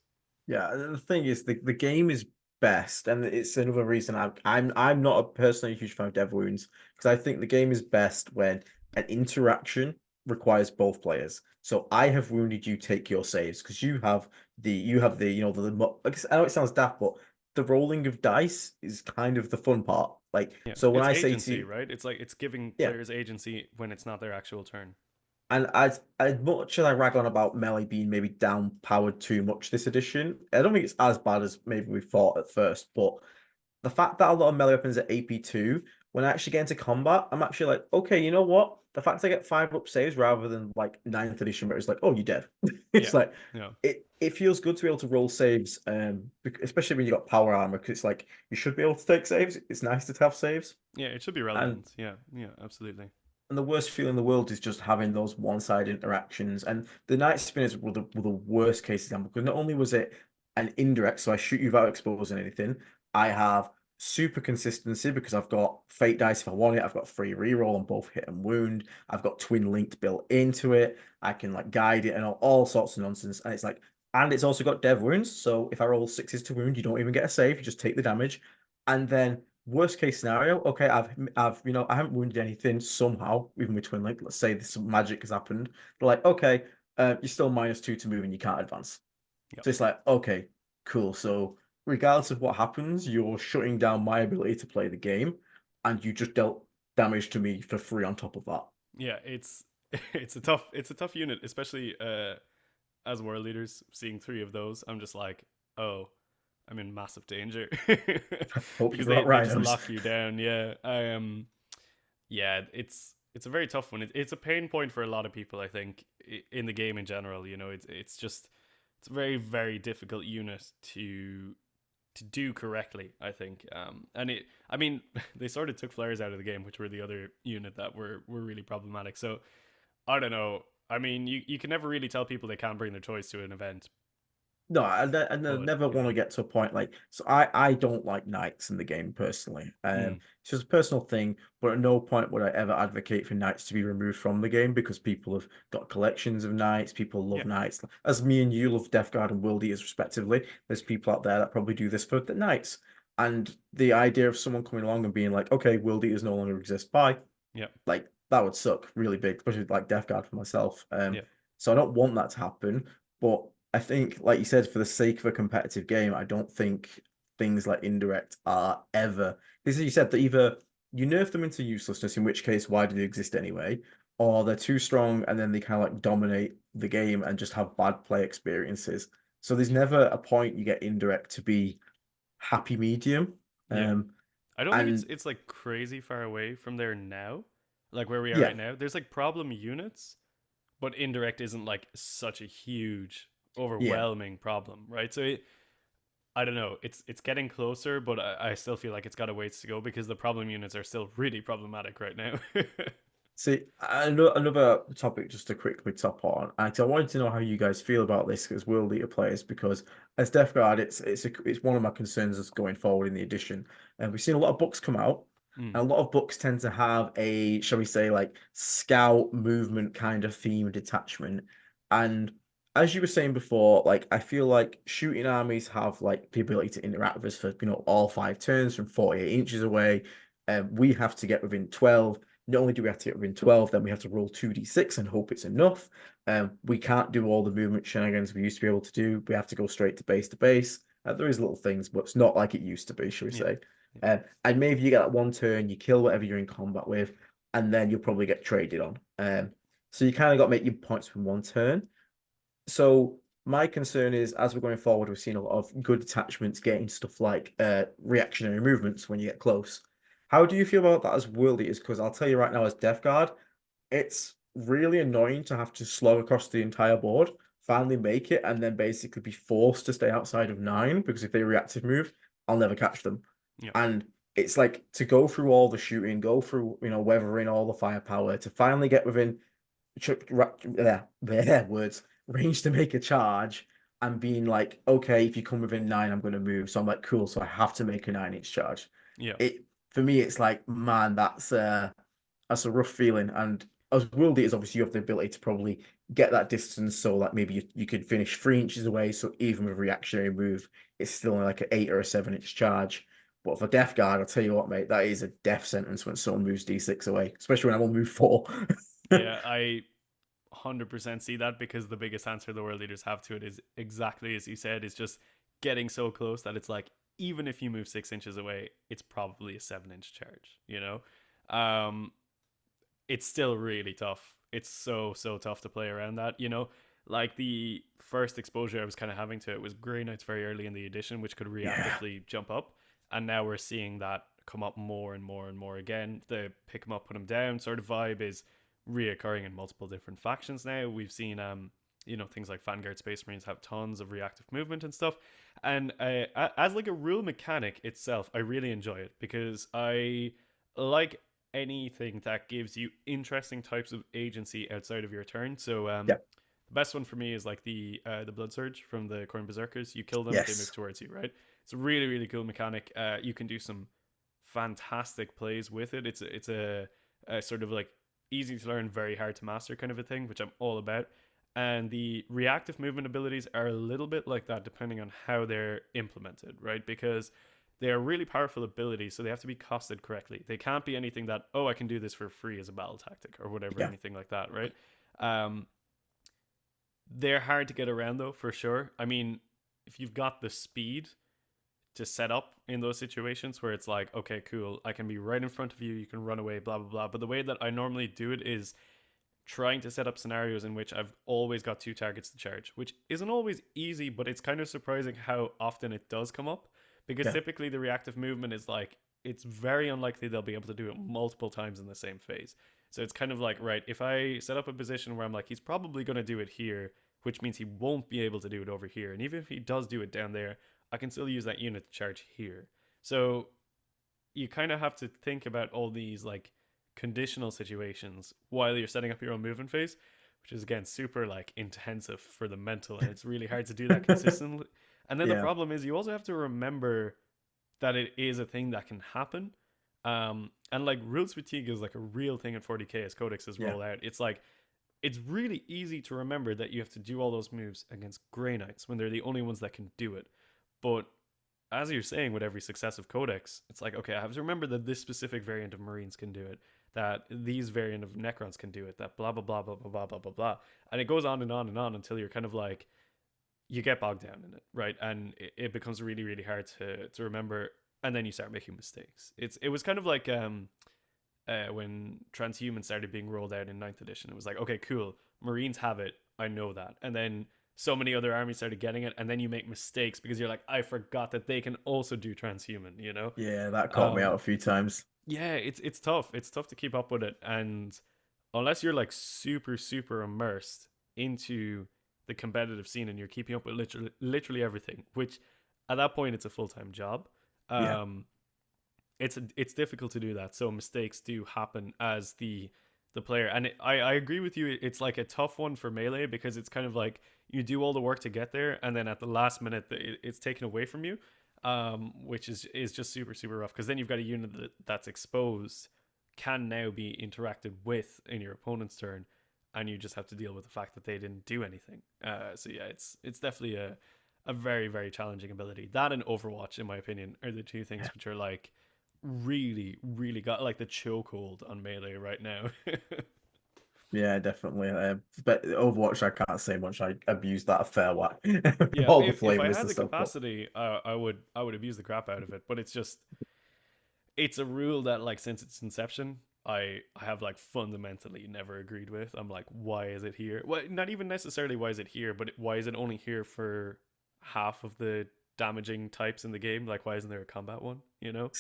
Yeah, and the thing is, the game is best, and it's another reason I'm not a personally huge fan of Dev Wounds because I think the game is best when an interaction requires both players. So I have wounded you, take your saves because you have the like I know it sounds daft, but the rolling of dice is kind of the fun part. Like Yeah. so when It's I say to agency, you, right? It's like it's giving yeah, players agency when it's not their actual turn. And as much as I rag on about melee being maybe down powered too much this edition, I don't think it's as bad as maybe we thought at first. But the fact that a lot of melee weapons are AP2, when I actually get into combat, I'm actually like, okay, you know what? The fact I get 5 up saves rather than like ninth edition where it's like, oh, you're dead. It's Yeah, like yeah, it feels good to be able to roll saves, especially when you got power armor, because it's like you should be able to take saves. It's nice to have saves. yeah. It should be And relevant. Yeah, yeah, absolutely. and the worst feeling in the world is just having those one-side interactions. And the night spinners were the worst case example because not only was it an indirect, so I shoot you without exposing anything, I have super consistency because I've got fate dice if I want it, I've got free reroll on both hit and wound, I've got twin linked built into it, I can like guide it and all sorts of nonsense. And it's like, and it's also got dev wounds. So if I roll sixes to wound, you don't even get a save, you just take the damage. And then worst case scenario, okay, I haven't wounded anything somehow, even with Twin Link. Let's say this some magic has happened. They're like, okay, you're still -2 to move and you can't advance. Yeah, So it's like, okay, cool. So regardless of what happens, you're shutting down my ability to play the game, and you just dealt damage to me for free on top of that. yeah. It's it's a tough unit, especially as world leaders. Seeing three of those, I'm just like, oh, I'm in massive danger Hope you because brought they just rhinos. lock you down. Yeah, yeah. It's a very tough one. It's a pain point for a lot of people. I think in the game in general. You know, it's just it's a very very difficult unit to do correctly, I think. And I mean, they sort of took flares out of the game, which were the other unit that were really problematic. So I don't know. I mean, you can never really tell people they can't bring their toys to an event, No, I but never you want know, to get to a point like so. I don't like knights in the game personally. mm, It's just a personal thing, but at no point would I ever advocate for knights to be removed from the game because people have got collections of knights. People love yeah, knights, as me and you love Death Guard and World Eaters respectively. There's people out there that probably do this for the knights, and the idea of someone coming along and being like, okay, World Eaters no longer exist. Bye, yeah, like that would suck really big, especially like Death Guard for myself. yeah, So I don't want that to happen, but I think, like you said, for the sake of a competitive game, I don't think things like indirect are ever. Because you said that either you nerf them into uselessness, in which case, why do they exist anyway? Or they're too strong and then they kind of like dominate the game and just have bad play experiences. So there's never a point you get indirect to be happy medium. yeah. Um, I don't think and it's like crazy far away from there now, like where we are yeah, right now. There's like problem units, but indirect isn't like such a huge, yeah. overwhelming problem, right? So I don't know. It's getting closer, but I still feel like it's got a ways to go because the problem units are still really problematic right now. See, another topic just to quickly top on. Actually, I wanted to know how you guys feel about this as World Eater players, because as Death Guard, it's one of my concerns as going forward in the edition. And we've seen a lot of books come out, Mm, and a lot of books tend to have a, shall we say, like scout movement kind of theme detachment. And as you were saying before, like I feel like shooting armies have like the ability to interact with us for all 5 turns from 48 inches away. We have to get within 12. Not only do we have to get within 12, then we have to roll 2d6 and hope it's enough. We can't do all the movement shenanigans we used to be able to do. We have to go straight to base to base. There is little things, but it's not like it used to be, shall we yeah, say. yeah, And maybe you get that 1 turn, you kill whatever you're in combat with, and then you'll probably get traded on. So you kind of got to make your points from 1 turn. So my concern is, as we're going forward, we've seen a lot of good attachments getting stuff like reactionary movements when you get close. How do you feel about that as world eaters? Because I'll tell you right now, as Death Guard, it's really annoying to have to slog across the entire board, finally make it, and then basically be forced to stay outside of 9 because if they reactive move, I'll never catch them. yeah, And it's like to go through all the shooting, go through, weathering all the firepower to finally get within their words range to make a charge and being like, okay, if you come within 9, I'm going to move. So I'm like, cool. So I have to make a 9-inch charge. yeah, It For me, it's like, man, that's a rough feeling. And as world eaters, obviously, you have the ability to probably get that distance. So like maybe you could finish 3 inches away. So even with a reactionary move, it's still like an 8 or a 7-inch charge. But for Death Guard, I'll tell you what, mate, that is a death sentence when someone moves D6 away, especially when I'm on move 4. yeah. I 100% see that because the biggest answer the world leaders have to it is exactly as you said, is just getting so close that it's like even if you move 6 inches away, it's probably a 7 inch charge. You know, um, it's still really tough. it's so tough to play around that. Like the first exposure I was kind of having to it was Grey Knights very early in the edition, which could Yeah, reactively jump up, and now we're seeing that come up more and more and more again. The pick them up, put them down sort of vibe is reoccurring in multiple different factions now. We've seen things like Vanguard Space Marines have tons of reactive movement and stuff. And as like a rule mechanic itself, I really enjoy it because I like anything that gives you interesting types of agency outside of your turn. So yeah, the best one for me is like the Blood Surge from the Khorne Berserkers. You kill them, they move yes, towards you, right? It's a really really cool mechanic. You can do some fantastic plays with it. It's a sort of like easy to learn, very hard to master kind of a thing, which I'm all about. And the reactive movement abilities are a little bit like that, depending on how they're implemented, right? Because they are really powerful abilities, so they have to be costed correctly. They can't be anything that, oh, I can do this for free as a battle tactic or whatever, yeah, anything like that, right? Um, they're hard to get around though, for sure. I mean, if you've got the speed to set up in those situations where it's like, okay, cool, I can be right in front of you, you can run away, blah blah blah. But the way that I normally do it is trying to set up scenarios in which I've always got two targets to charge, which isn't always easy, but it's kind of surprising how often it does come up because yeah, typically the reactive movement is like it's very unlikely they'll be able to do it multiple times in the same phase. So it's kind of like, right, if I set up a position where I'm like, he's probably going to do it here, which means he won't be able to do it over here. And even if he does do it down there, I can still use that unit to charge here. So you kind of have to think about all these like conditional situations while you're setting up your own movement phase, which is again super like intensive for the mental, and it's really hard to do that consistently. And then the yeah, problem is you also have to remember that it is a thing that can happen. And like rules fatigue is like a real thing in 40k as codexes yeah. roll out. It's like it's really easy to remember that you have to do all those moves against Grey Knights when they're the only ones that can do it. But as you're saying, with every successive codex, it's like, okay, I have to remember that this specific variant of Marines can do it, that these variant of Necrons can do it, that blah blah blah blah blah blah blah blah blah, and it goes on and on and on until you're kind of like you get bogged down in it, right? And it becomes really really hard to remember, and then you start making mistakes. It was kind of like when Transhuman started being rolled out in ninth edition. It was like, okay, cool, Marines have it, I know that, and then so many other armies started getting it, and then you make mistakes because you're like, I forgot that they can also do transhuman. Yeah, that caught me out um a few times. yeah, it's tough, it's tough to keep up with it, and unless you're like super super immersed into the competitive scene and you're keeping up with literally everything, which at that point it's a full-time job. Yeah. um it's difficult to do that, so mistakes do happen as the player. And I agree with you, it's like a tough one for melee because it's kind of like you do all the work to get there and then at the last minute it's taken away from you, which is just super super rough because then you've got a unit that's exposed, can now be interacted with in your opponent's turn, and you just have to deal with the fact that they didn't do anything. So yeah, it's definitely a very very challenging ability. That and Overwatch, in my opinion, are the two things which are like really, really got like the chokehold on melee right now. Yeah, definitely. But Overwatch, I can't say much. I abused that a fair whack. Yeah, All the if I flavors had and the stuff, but capacity, I would abuse the crap out of it. But it's just it's a rule that like since its inception, I have like fundamentally never agreed with. I'm like, why is it here? Well, not even necessarily why is it here, but why is it only here for half of the damaging types in the game? Like, why isn't there a combat one? You know?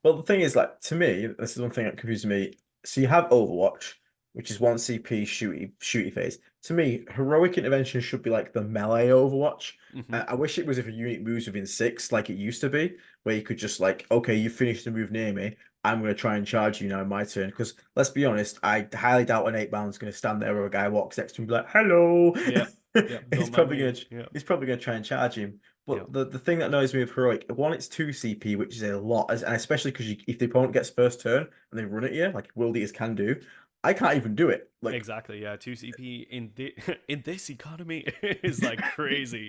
well, the thing is, like to me, this is one thing that confuses me. So you have Overwatch, which is one CP shooty phase. To me, heroic intervention should be like the melee Overwatch. Mm-hmm. I wish it was if a unit moves within six, like it used to be, where you could just like, okay, you finished the move near me. I'm going to try and charge you now in my turn. Because let's be honest, I highly doubt an 8 bound's going to stand there where a guy walks next to him and be like, "Hello." Yeah. Yeah. he's Don't mind probably me. going to Yeah. he's probably going to try and charge him. Yeah. But the thing that annoys me with heroic, one, it's two CP, which is a lot, and especially because if the opponent gets first turn and they run at you, like World Eaters can do, I can't even do it. Like, Exactly. Yeah. 2 CP in in this economy is like crazy,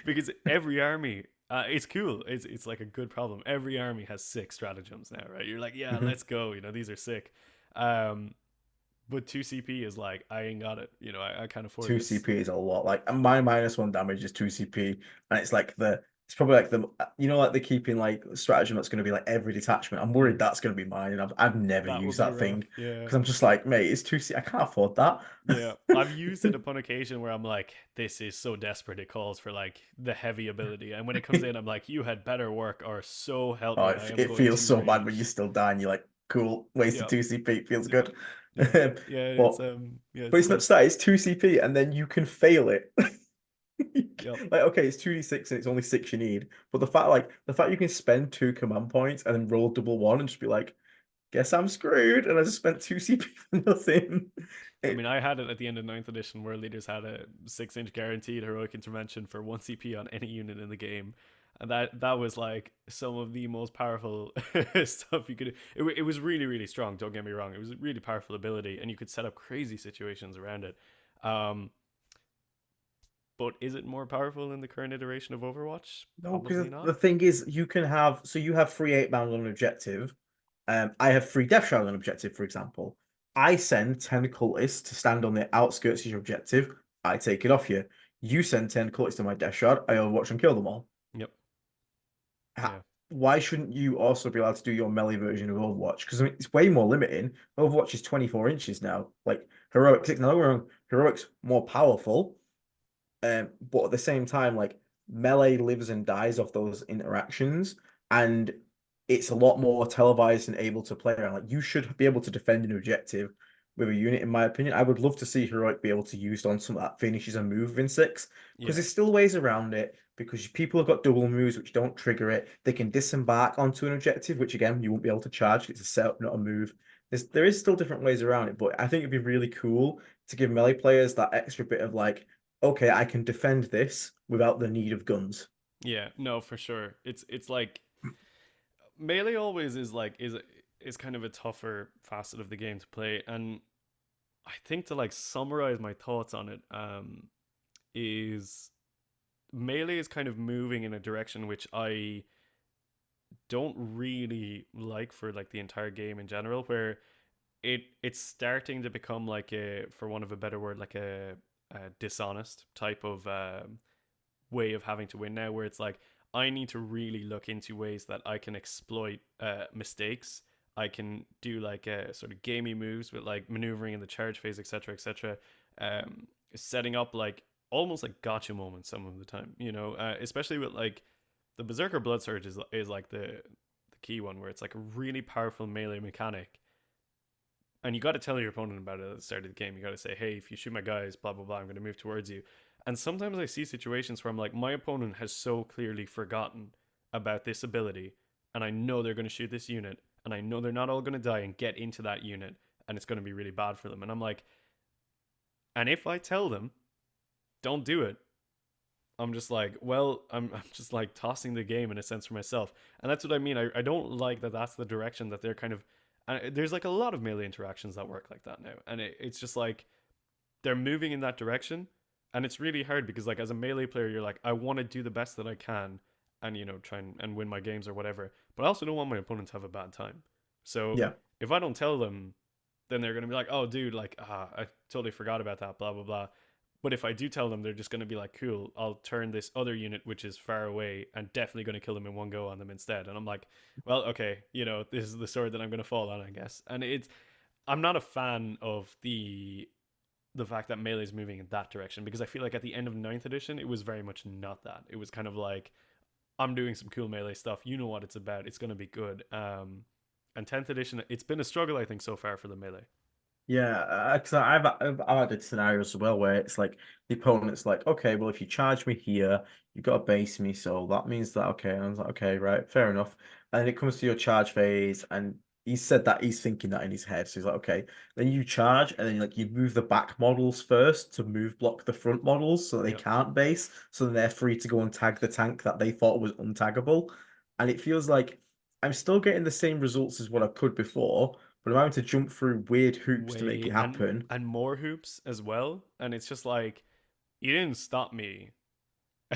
because every army, it's cool. It's like a good problem. Every army has 6 stratagems now, right? You're like, yeah, Mhm. let's go. These are sick. Um, but 2 CP is like, I ain't got it. I can't afford Two this. CP is a lot. Like, and my -1 damage is two CP, and it's like the It's probably like like they're keeping like stratagem that's going to be like every detachment. I'm worried Mm, that's going to be mine, and I've never that would used be that rough. thing Yeah. because I'm just like, mate, it's 2C. I can't afford that. Yeah, I've used it upon occasion where I'm like, this is so desperate it calls for like the heavy ability, and when it comes in, I'm like, you had better work, or so help Oh, me, I am it going feels to so bad when you rage. still die and you're like, cool, wasted Yep, 2 CP. It feels yep, good. yeah, yeah. It's But yeah, but it's it's not tough. just that, it's 2 CP and then you can fail it. Yep. Like, okay, it's 2d6 and it's only 6 you need. But the fact you can spend 2 command points and then roll double one and just be like, guess I'm screwed, and I just spent 2 CP for nothing. I It mean, I had it at the end of ninth edition where leaders had a 6 inch guaranteed heroic intervention for 1 CP on any unit in the game. And that was like some of the most powerful stuff you could. It was really, really strong, don't get me wrong. It was a really powerful ability, and you could set up crazy situations around it. Um, but is it more powerful in the current iteration of Overwatch? No, because Probably not. the thing is, you have free 8 bound on an objective. I have free death shroud on objective, for example. I send 10 cultists to stand on the outskirts of your objective. I take it off you. You send 10 cultists to my death shroud. I overwatch and kill them all. Yep. Ha- Yeah. Why shouldn't you also be allowed to do your melee version of Overwatch? Because I mean, it's way more limiting. Overwatch is 24 inches now. Like heroic six. Now we're on heroics more powerful, but at the same time, like melee lives and dies off those interactions, and it's a lot more televised and able to play around. Like you should be able to defend an objective with a unit, in my opinion. I would love to see heroic be able to use on some that finishes a move in six because Yeah. there's still ways around it. Because people have got double moves which don't trigger it, they can disembark onto an objective, which again you won't be able to charge. It's a setup, not a move. There is still different ways around it, but I think it'd be really cool to give melee players that extra bit of like, okay, I can defend this without the need of guns. Yeah. No, for sure. It's like melee always is kind of a tougher facet of the game to play, and I think to like summarize my thoughts on it, is melee is kind of moving in a direction which I don't really like for like the entire game in general, where it's starting to become like a, for one of a better word, like a dishonest type of way of having to win now, where it's like I need to really look into ways that I can exploit mistakes. I can do like sort of gamey moves with like maneuvering in the charge phase, etc., etc. Setting up like almost like gotcha moments some of the time, especially with like the Berserker Blood Surge is like the key one, where it's like a really powerful melee mechanic, and you got to tell your opponent about it at the start of the game. You got to say, hey, if you shoot my guys, blah blah blah, I'm going to move towards you. And sometimes I see situations where I'm like, my opponent has so clearly forgotten about this ability, and I know they're going to shoot this unit, and I know they're not all going to die and get into that unit, and it's going to be really bad for them. And I'm like, and if I tell them, don't do it, I'm just like, well, I'm just like tossing the game in a sense for myself. And that's what I mean. I don't like that that's the direction that they're kind of. And there's like a lot of melee interactions that work like that now. And it's just like they're moving in that direction. And it's really hard because, like, as a melee player, you're like, I want to do the best that I can and, try and win my games or whatever. But I also don't want my opponent to have a bad time. So Yeah, if I don't tell them, then they're going to be like, oh, dude, like, I totally forgot about that, blah, blah, blah. But if I do tell them, they're just going to be like, cool, I'll turn this other unit, which is far away, and definitely going to kill them in one go on them instead. And I'm like, well, okay, this is the sword that I'm going to fall on, I guess. And I'm not a fan of the fact that melee is moving in that direction, because I feel like at the end of ninth edition, it was very much not that. It was kind of like, I'm doing some cool melee stuff. You know what it's about. It's going to be good. And 10th edition, it's been a struggle, I think, so far for the melee. yeah. Because I've had scenarios as well where it's like the opponent's like, okay, well, if you charge me here, you got to base me, so that means that okay. And I was like, okay, right, fair enough. And then it comes to your charge phase, and he said that he's thinking that in his head. So he's like, okay. Then you charge, and then like you move the back models first to move block the front models so they Yep. can't base, so then they're free to go and tag the tank that they thought was untaggable. And it feels like I'm still getting the same results as what I could before, but I'm having to jump through weird hoops to make Way it happen. and more hoops as well. And it's just like, you didn't stop me.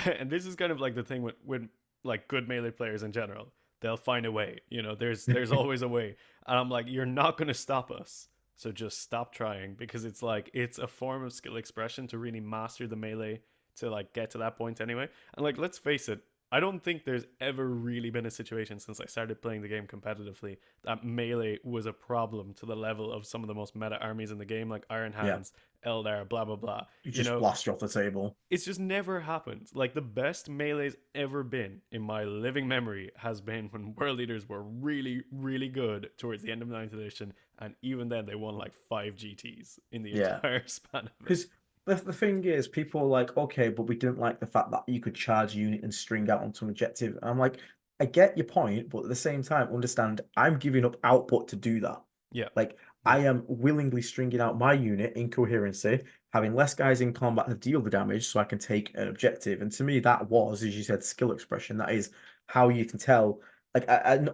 And this is kind of like the thing with like good melee players in general. They'll find a way. There's always a way. And I'm like, you're not gonna stop us. So just stop trying, because it's like it's a form of skill expression to really master the melee to like get to that point anyway. And like, let's face it, I don't think there's ever really been a situation since I started playing the game competitively that melee was a problem to the level of some of the most meta armies in the game, like Iron Yeah, Hands, Eldar, blah blah blah. you You just know, blast you off the table. it's just never happened. Like the best melee's ever been in my living memory has been when World Leaders were really, really good towards the end of ninth edition, and even then they won like 5 GTs in the Yeah. entire span of it. Because the thing is, people are like, okay, but we didn't like the fact that you could charge a unit and string out onto an objective. And I'm like, I get your point, but at the same time, understand I'm giving up output to do that. Yeah, Like, yeah, I am willingly stringing out my unit in coherency, having less guys in combat to deal the damage so I can take an objective. And to me, that was, as you said, skill expression. That is how you can tell. Like, I'm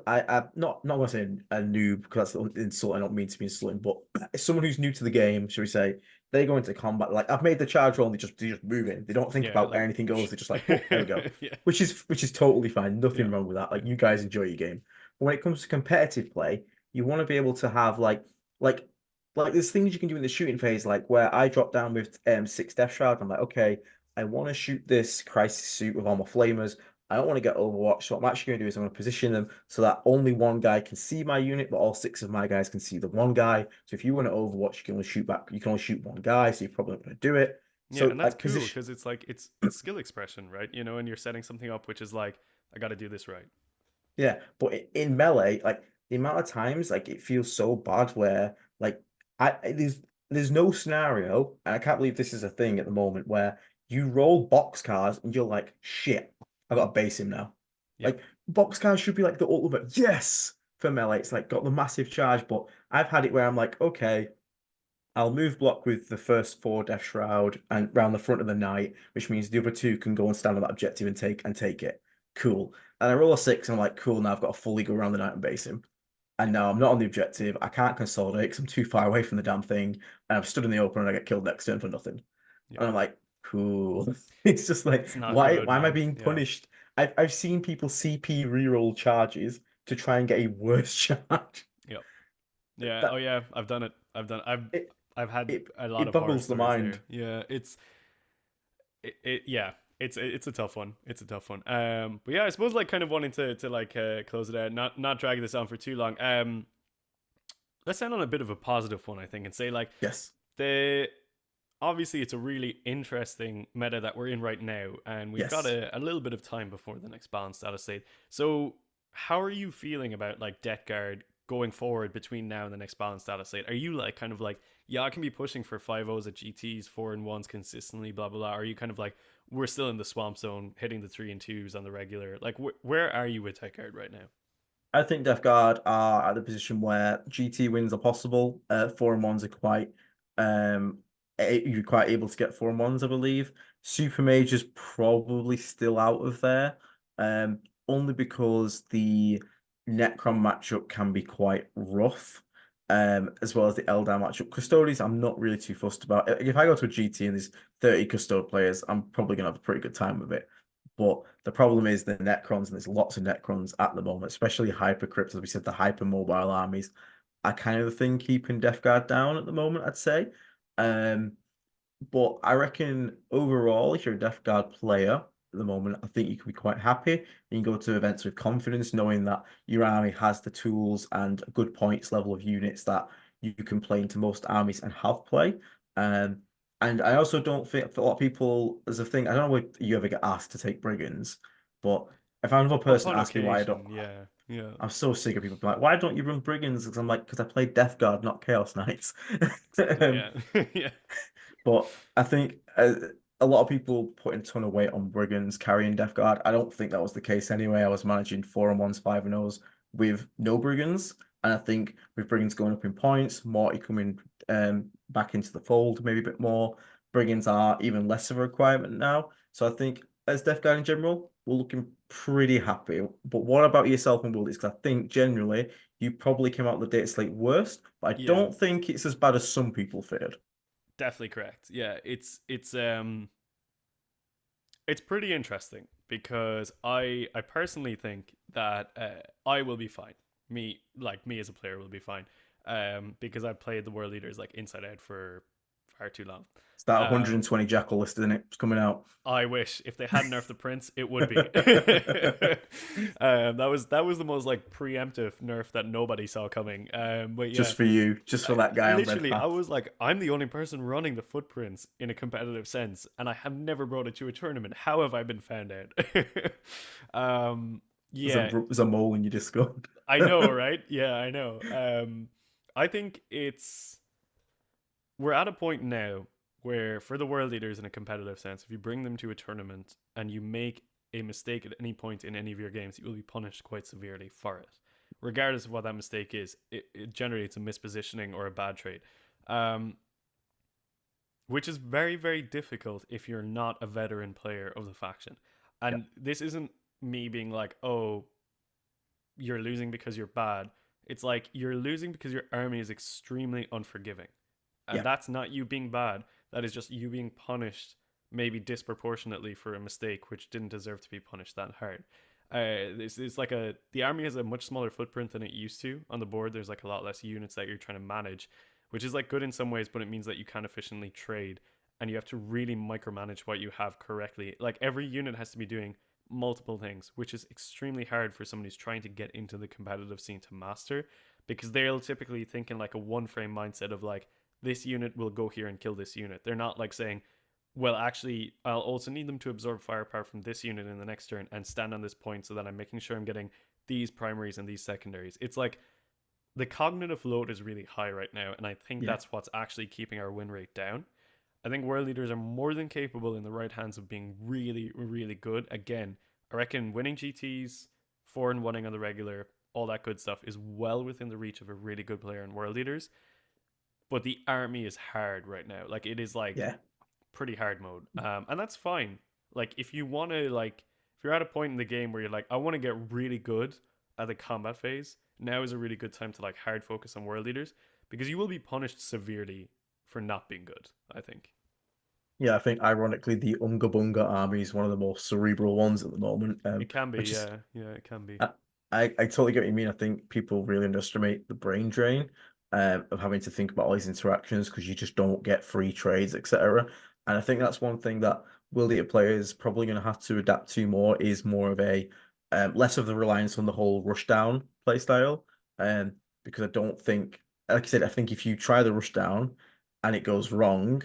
not gonna say a noob because that's an insult. I don't mean to be insulting, but someone who's new to the game, shall we say, they go into combat like I've made the charge roll and they just move in. They don't think yeah. about Like, anything else. They're just like, oh, there we go, yeah, which is totally fine. yeah, Nothing wrong with that. yeah, Like you guys enjoy your game. But when it comes to competitive play, you want to be able to have like like there's things you can do in the shooting phase, like where I drop down with 6 Death Shroud. I'm like, okay, I want to shoot this crisis suit with all my flamers. I don't want to get Overwatch. So what I'm actually going to do is I'm going to position them so that only one guy can see my unit, but all 6 of my guys can see the one guy. So if you want to Overwatch, you can only shoot back. You can only shoot one guy, so you're probably not going to do it. yeah. So And that's like cool position, because it's like it's skill expression, right? You know, and you're setting something up which is like I got to do this right. yeah. But in melee, like the amount of times like it feels so bad where like there's no scenario, and I can't believe this is a thing at the moment where you roll box cars and you're like, shit, I got to base him now. Yeah, Like box cars should be like the ultimate yes for melee. It's like got the massive charge, but I've had it where I'm like, okay, I'll move block with the first 4 Death Shroud and round the front of the knight, which means the other 2 can go and stand on that objective and take it. Cool. And I roll a 6, and I'm like, cool, now I've got to fully go around the knight and base him. And now I'm not on the objective. I can't consolidate because I'm too far away from the damn thing. And I've stood in the open and I get killed next turn for nothing. yeah. And I'm like, cool. It's just like, It's not why good, why am I man. being Yeah, punished? I've seen people CP reroll charges to try and get a worse charge. yeah, yeah. Oh That yeah, I've done it. it I've had it a lot it of horror boggles the stories mind. there. Yeah, yeah, it's a tough one. It's a tough one. But yeah, I suppose like kind of wanting to like close it out, not dragging this on for too long. Let's end on a bit of a positive one, I think, and say like Yes. the obviously it's a really interesting meta that we're in right now, and we've got Yes. a little bit of time before the next balance status state. So how are you feeling about like debt guard going forward between now and the next balance status state? Are you like kind of like, yeah, I can be pushing for 5-0s at GTs, 4-1s consistently, blah blah blah? Are you kind of like, we're still in the swamp zone, hitting the 3-2s on the regular? Like where are you with debt guard right now? I think Death Guard are at the position where GT wins are possible. 4-1s are quite you're quite able to get 4-1s, I believe. Super Mage is probably still out of there. Only because the Necron matchup can be quite rough. As well as the Eldar matchup. Custodians, I'm not really too fussed about. If I go to a GT and there's 30 Custode players, I'm probably gonna have a pretty good time with it. But the problem is the Necrons, and there's lots of Necrons at the moment, especially Hypercrypt, as we said, the hyper mobile armies are kind of the thing keeping Death Guard down at the moment, I'd say. Um, but I reckon overall, if you're a Death Guard player at the moment, I think you can be quite happy. You can go to events with confidence, knowing that your army has the tools and a good points level of units that you can play into most armies and have play. Um, and I also don't think for a lot of people, there's a thing, I don't know if you ever get asked to take Brigands, but if I'm another person Upon asking why I don't, occasion, yeah, yeah, I'm so sick of people being like, why don't you run Brigands? Because I'm like, because I play Death Guard, not Chaos Knights. exactly, Um, yeah, yeah, but I think a lot of people put a ton of weight on Brigands carrying Death Guard. I don't think that was the case anyway. I was managing 4-1s, 5-0s with no Brigands. And I think with Brigands going up in points, Morty coming back into the fold maybe a bit more, Brigands are even less of a requirement now. So I think as Death Guard in general, we're looking pretty happy. But what about yourself and Willis? Because I think generally you probably came out of the data slate worst, but I yeah. don't think it's as bad as some people feared. Definitely correct. Yeah, it's pretty interesting because I personally think that I will be fine. Me as a player will be fine. Because I played the world leaders like inside out for far too long. It's that Um, 120 Jackal list, isn't it? It's coming out. I wish if they had nerfed the prince, it would be. That was the most like preemptive nerf that nobody saw coming. But yeah, Just for you, just for that guy on Red literally, I Path. was like, I'm the only person running the footprints in a competitive sense, and I have never brought it to a tournament. How have I been found out? um, yeah, There's a mole in your Discord. I know, right? Yeah, I know. I think it's we're at a point now where for the world leaders in a competitive sense, if you bring them to a tournament and you make a mistake at any point in any of your games, you will be punished quite severely for it. Regardless of what that mistake is, it generates a mispositioning or a bad trade. Um, which is very, very difficult if you're not a veteran player of the faction. Yeah, And this isn't me being like, oh, you're losing because you're bad. It's like you're losing because your army is extremely unforgiving. And yeah, that's not you being bad. That is just you being punished, maybe disproportionately for a mistake which didn't deserve to be punished that hard. It's like the army has a much smaller footprint than it used to on the board. There's like a lot less units that you're trying to manage, which is like good in some ways, but it means that you can't efficiently trade and you have to really micromanage what you have correctly. Like every unit has to be doing multiple things, which is extremely hard for somebody who's trying to get into the competitive scene to master because they'll typically think in like a one frame mindset of like, this unit will go here and kill this unit. They're not like saying, well, actually, I'll also need them to absorb firepower from this unit in the next turn and stand on this point so that I'm making sure I'm getting these primaries and these secondaries. It's like the cognitive load is really high right now, and I think yeah, that's what's actually keeping our win rate down. I think world leaders are more than capable in the right hands of being really, really good. Again, I reckon winning GTs, 4-1 on the regular, all that good stuff is well within the reach of a really good player in world leaders. But the army is hard right now. Like it is like yeah. pretty hard mode, and that's fine. Like if you want to if you're at a point in the game where you're like, I want to get really good at the combat phase, now is a really good time to like hard focus on world leaders because you will be punished severely for not being good. I think Yeah, I think ironically the Unga Bunga army is one of the most cerebral ones at the moment. it can be, Which is yeah, yeah, it can be. I, I totally get what you mean. I think people really underestimate the brain drain of having to think about all these interactions because you just don't get free trades, etc. And I think that's one thing that World Eater players probably going to have to adapt to more is more of a less of the reliance on the whole rush down play style. Because I don't think, like I said, I think if you try the rush down and it goes wrong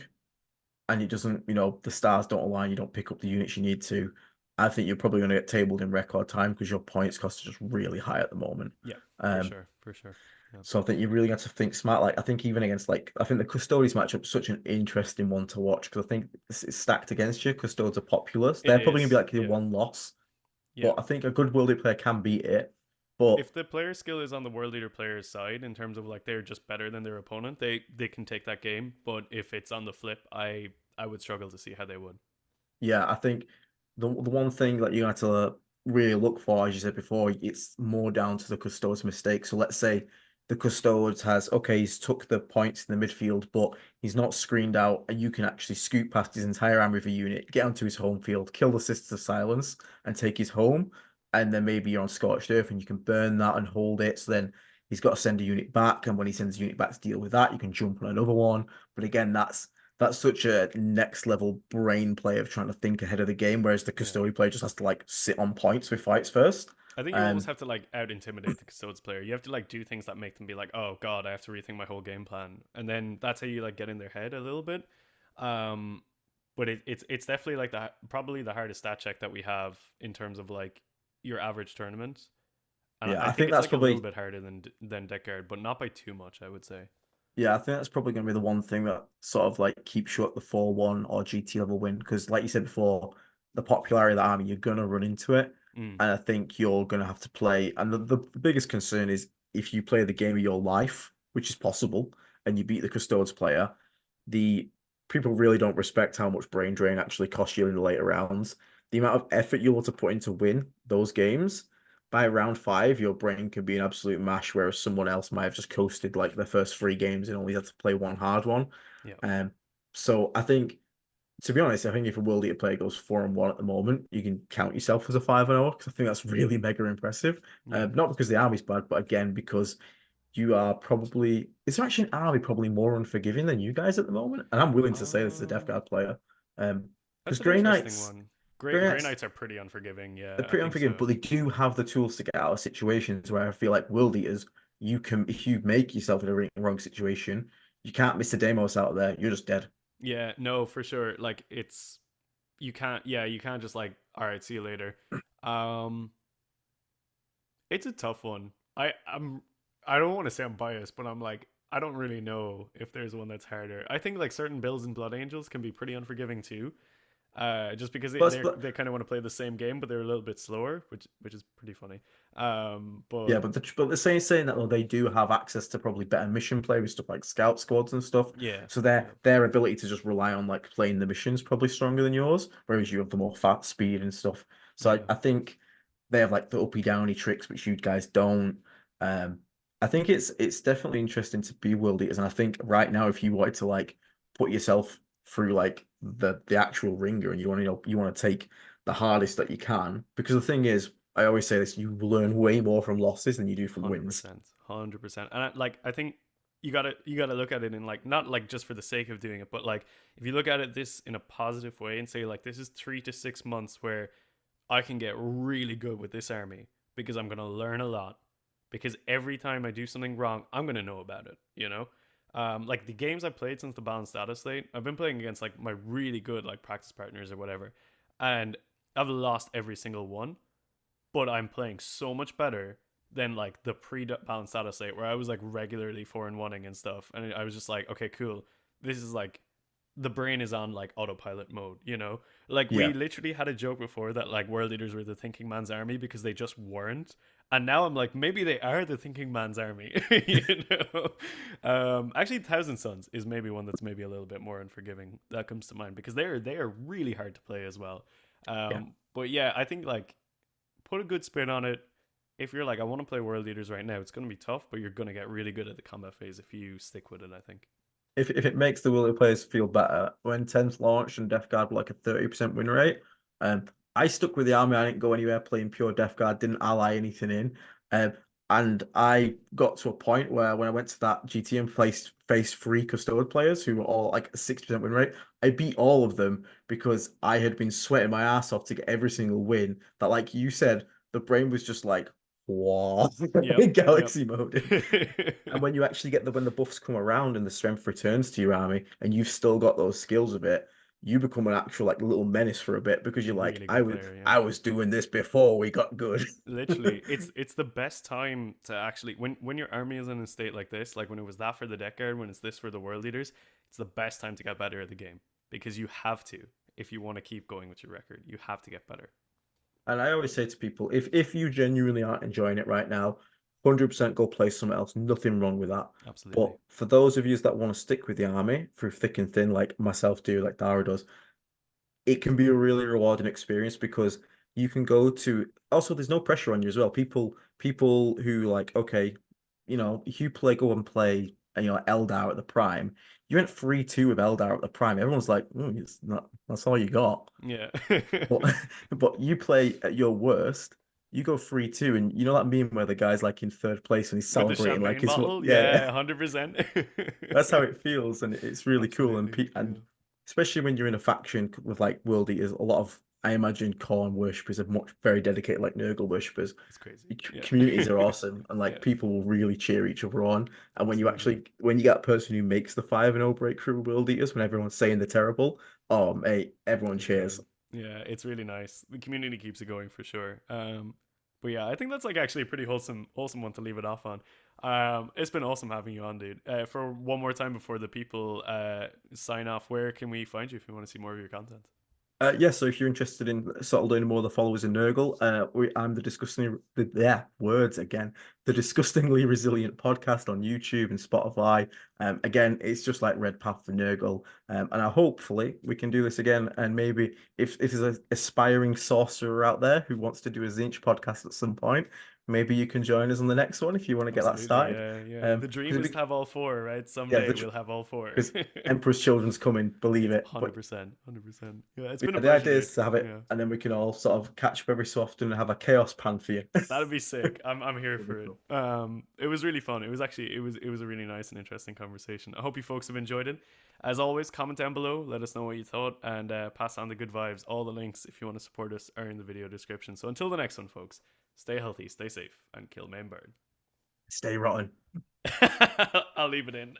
and it doesn't, the stars don't align, you don't pick up the units you need to, I think you're probably going to get tabled in record time because your points cost are just really high at the moment. Yeah, for Um, sure, for sure. Yeah, so I think you really got to think smart. Like I think even against I think the Custodes matchup is such an interesting one to watch because I think it's stacked against you. Custodes are popular. So it they're probably gonna be is. like your Yeah, one loss, yeah. but I think a good worldly player can beat it. But If the player skill is on the world leader player's side in terms of like they're just better than their opponent, they can take that game. But if it's on the flip, I would struggle to see how they would. yeah, I think the one thing that you have to really look for, as you said before, it's more down to the Custodes' mistake. So let's say the Custodes has okay, he's took the points in the midfield, but he's not screened out, and you can actually scoot past his entire army of a unit, get onto his home field, kill the Sisters of Silence, and take his home. And then maybe you're on Scorched Earth and you can burn that and hold it. So then he's got to send a unit back, and when he sends a unit back to deal with that, you can jump on another one. But again, that's such a next level brain play of trying to think ahead of the game, whereas the Yeah. custodian player just has to like sit on points with fights first. I think you almost Um, have to like out intimidate the Custodes player. You have to like do things that make them be like, "Oh God, I have to rethink my whole game plan," and then that's how you like get in their head a little bit. Um, but it's definitely like probably the hardest stat check that we have in terms of like your average tournament, and yeah, I I think think it's that's like a little probably bit harder than deck guard, but not by too much, I would say. Yeah, I think that's probably going to be the one thing that sort of like keeps you at the 4-1 or GT level win. Because, like you said before, the popularity of the army, you're going to run into it. Mm, And I think you're going to have to play. And the biggest concern is if you play the game of your life, which is possible, and you beat the Custodes player, the people really don't respect how much brain drain actually costs you in the later rounds. The amount of effort you want to put in to win those games by round five, your brain can be an absolute mash, whereas someone else might have just coasted like the first three games and only had to play one hard one. yeah, Um, so I think, to be honest, I think if a World Eater player goes 4-1 at the moment, you can count yourself as a 5-0 because I think that's really mega impressive. yeah, Not because the army's bad, but again because you are probably it's actually an army probably more unforgiving than you guys at the moment. And I'm willing to say this as a Death Um, Guard player. that's Because an interesting one. Grey Grey Knights Knights are pretty unforgiving. they're Yeah, I pretty think unforgiving, so. but they do have the tools to get out of situations where I feel like World Eaters, you can if you make yourself in a wrong situation, you can't miss the Deimos out there, you're just dead. Yeah, no, for sure. Like it's you can't. Yeah, you can't just like. All right, see you later. Um, it's a tough one. I don't want to say I'm biased, but I'm like I don't really know if there's one that's harder. I think like certain builds in Blood Angels can be pretty unforgiving too. Just because But, but they kind of want to play the same game, but they're a little bit slower, which is pretty funny. yeah, But but the saying that well, they do have access to probably better mission play with stuff like scout squads and stuff. yeah, So yeah, their ability to just rely on like playing the missions probably stronger than yours, whereas you have the more fat speed and stuff. So yeah, I think they have like the uppy downy tricks, which you guys don't. Um, I think it's definitely interesting to be world eaters, and I think right now if you wanted to like put yourself through like the actual ringer and you want to you want to take the hardest that you can, because the thing is I always say this: you learn way more from losses than you do from wins. 100%, 100%. And I think you gotta look at it in like not like just for the sake of doing it, but like if you look at it this in a positive way and say like this is 3 to 6 months where I can get really good with this army because I'm gonna learn a lot. Because every time I do something wrong, I'm gonna know about it. You know, like the games I've played since the balanced data slate, I've been playing against like my really good like practice partners or whatever, and I've lost every single one. But I'm playing so much better than like the pre-balanced data slate where I was like regularly 4-1ing and stuff, and I was just like, okay, cool. This is like the brain is on like autopilot mode, you know? Like we Yeah. literally had a joke before that like world leaders were the thinking man's army because they just weren't. And now I'm like, maybe they are the thinking man's army, you know? Actually, Thousand Suns is maybe one that's maybe a little bit more unforgiving that comes to mind because they are really hard to play as well. Yeah. But yeah, I think like put a good spin on it. If you're like, I want to play world leaders right now, it's going to be tough, but you're going to get really good at the combat phase if you stick with it, I think. If it makes the Willy players feel better, when 10th launched and Death Guard were like a 30% win rate, I stuck with the army. I didn't go anywhere playing pure Death Guard, didn't ally anything in. Um, and I got to a point where when I went to that GTM faced three custodial players who were all like a 60% win rate. I beat all of them because I had been sweating my ass off to get every single win. That, like you said, the brain was just like, wow, Yep, yep. galaxy mode. And when you actually get when the buffs come around and the strength returns to your army, and you've still got those skills of it, you become an actual like little menace for a bit because you're like, Really good player, yeah. I was doing this before we got good. Literally, it's the best time to actually when your army is in a state like this, like when it was that for the deck guard, when it's this for the world leaders, it's the best time to get better at the game because you have to if you want to keep going with your record, you have to get better. And I always say to people, if you genuinely aren't enjoying it right now, 100% go play something else. Nothing wrong with that. But Absolutely. for those of you that want to stick with the army through thick and thin, like myself do, like Dara does, it can be a really rewarding experience because you can go to also there's no pressure on you as well. People who like, okay, if you go and play Eldar at the prime, you went 3-2 with Eldar at the prime. Everyone's like, it's not that's all you got. Yeah. But but you play at your worst, you go 3-2, and you know that meme where the guy's like in third place and he's With the celebrating like champagne his bottle, yeah. yeah, 100%. That's how it feels, and it's really cool. And Absolutely, yeah. especially when you're in a faction with like world eaters, a lot of I imagine Khorne worshippers are much very dedicated, like Nurgle worshippers. It's crazy. Yeah. Communities are awesome, and Yeah, like people will really cheer each other on. And absolutely. when you get a person who makes the 5-0 breakthrough world eaters, when everyone's saying they're terrible, oh mate, everyone Good cheers. time. Yeah, it's really nice. The community keeps it going for sure. But yeah, I think that's like actually a pretty wholesome one to leave it off on. It's been awesome having you on, dude. For one more time before the people sign off, where can we find you if we want to see more of your content? Yeah, so if you're interested in sort of learning more of the followers in Nurgle, I'm the words again, the disgustingly resilient podcast on YouTube and Spotify. Again, it's just like Red Path for Nurgle, and hopefully we can do this again. And maybe if there's an aspiring sorcerer out there who wants to do a Zinch podcast at some point, maybe you can join us on the next one if you want to get that Absolutely, started. yeah, yeah. The dream is Because to have all four, right? yeah, Someday we'll have all four. because Emperor's Children's coming, believe it. But 100%, 100%. Yeah, it's been a yeah, the pleasure, idea is dude. to have it, Yeah. and then we can all sort of catch up every so often and have a chaos pan for you. That'd be sick. I'm here Really for it. cool. It was really fun. It was actually it was a really nice and interesting conversation. I hope you folks have enjoyed it. As always, comment down below, let us know what you thought, and pass on the good vibes. All the links if you want to support us are in the video description. So until the next one, folks, stay healthy, stay safe, and kill main bird. Stay rotten. I'll leave it in.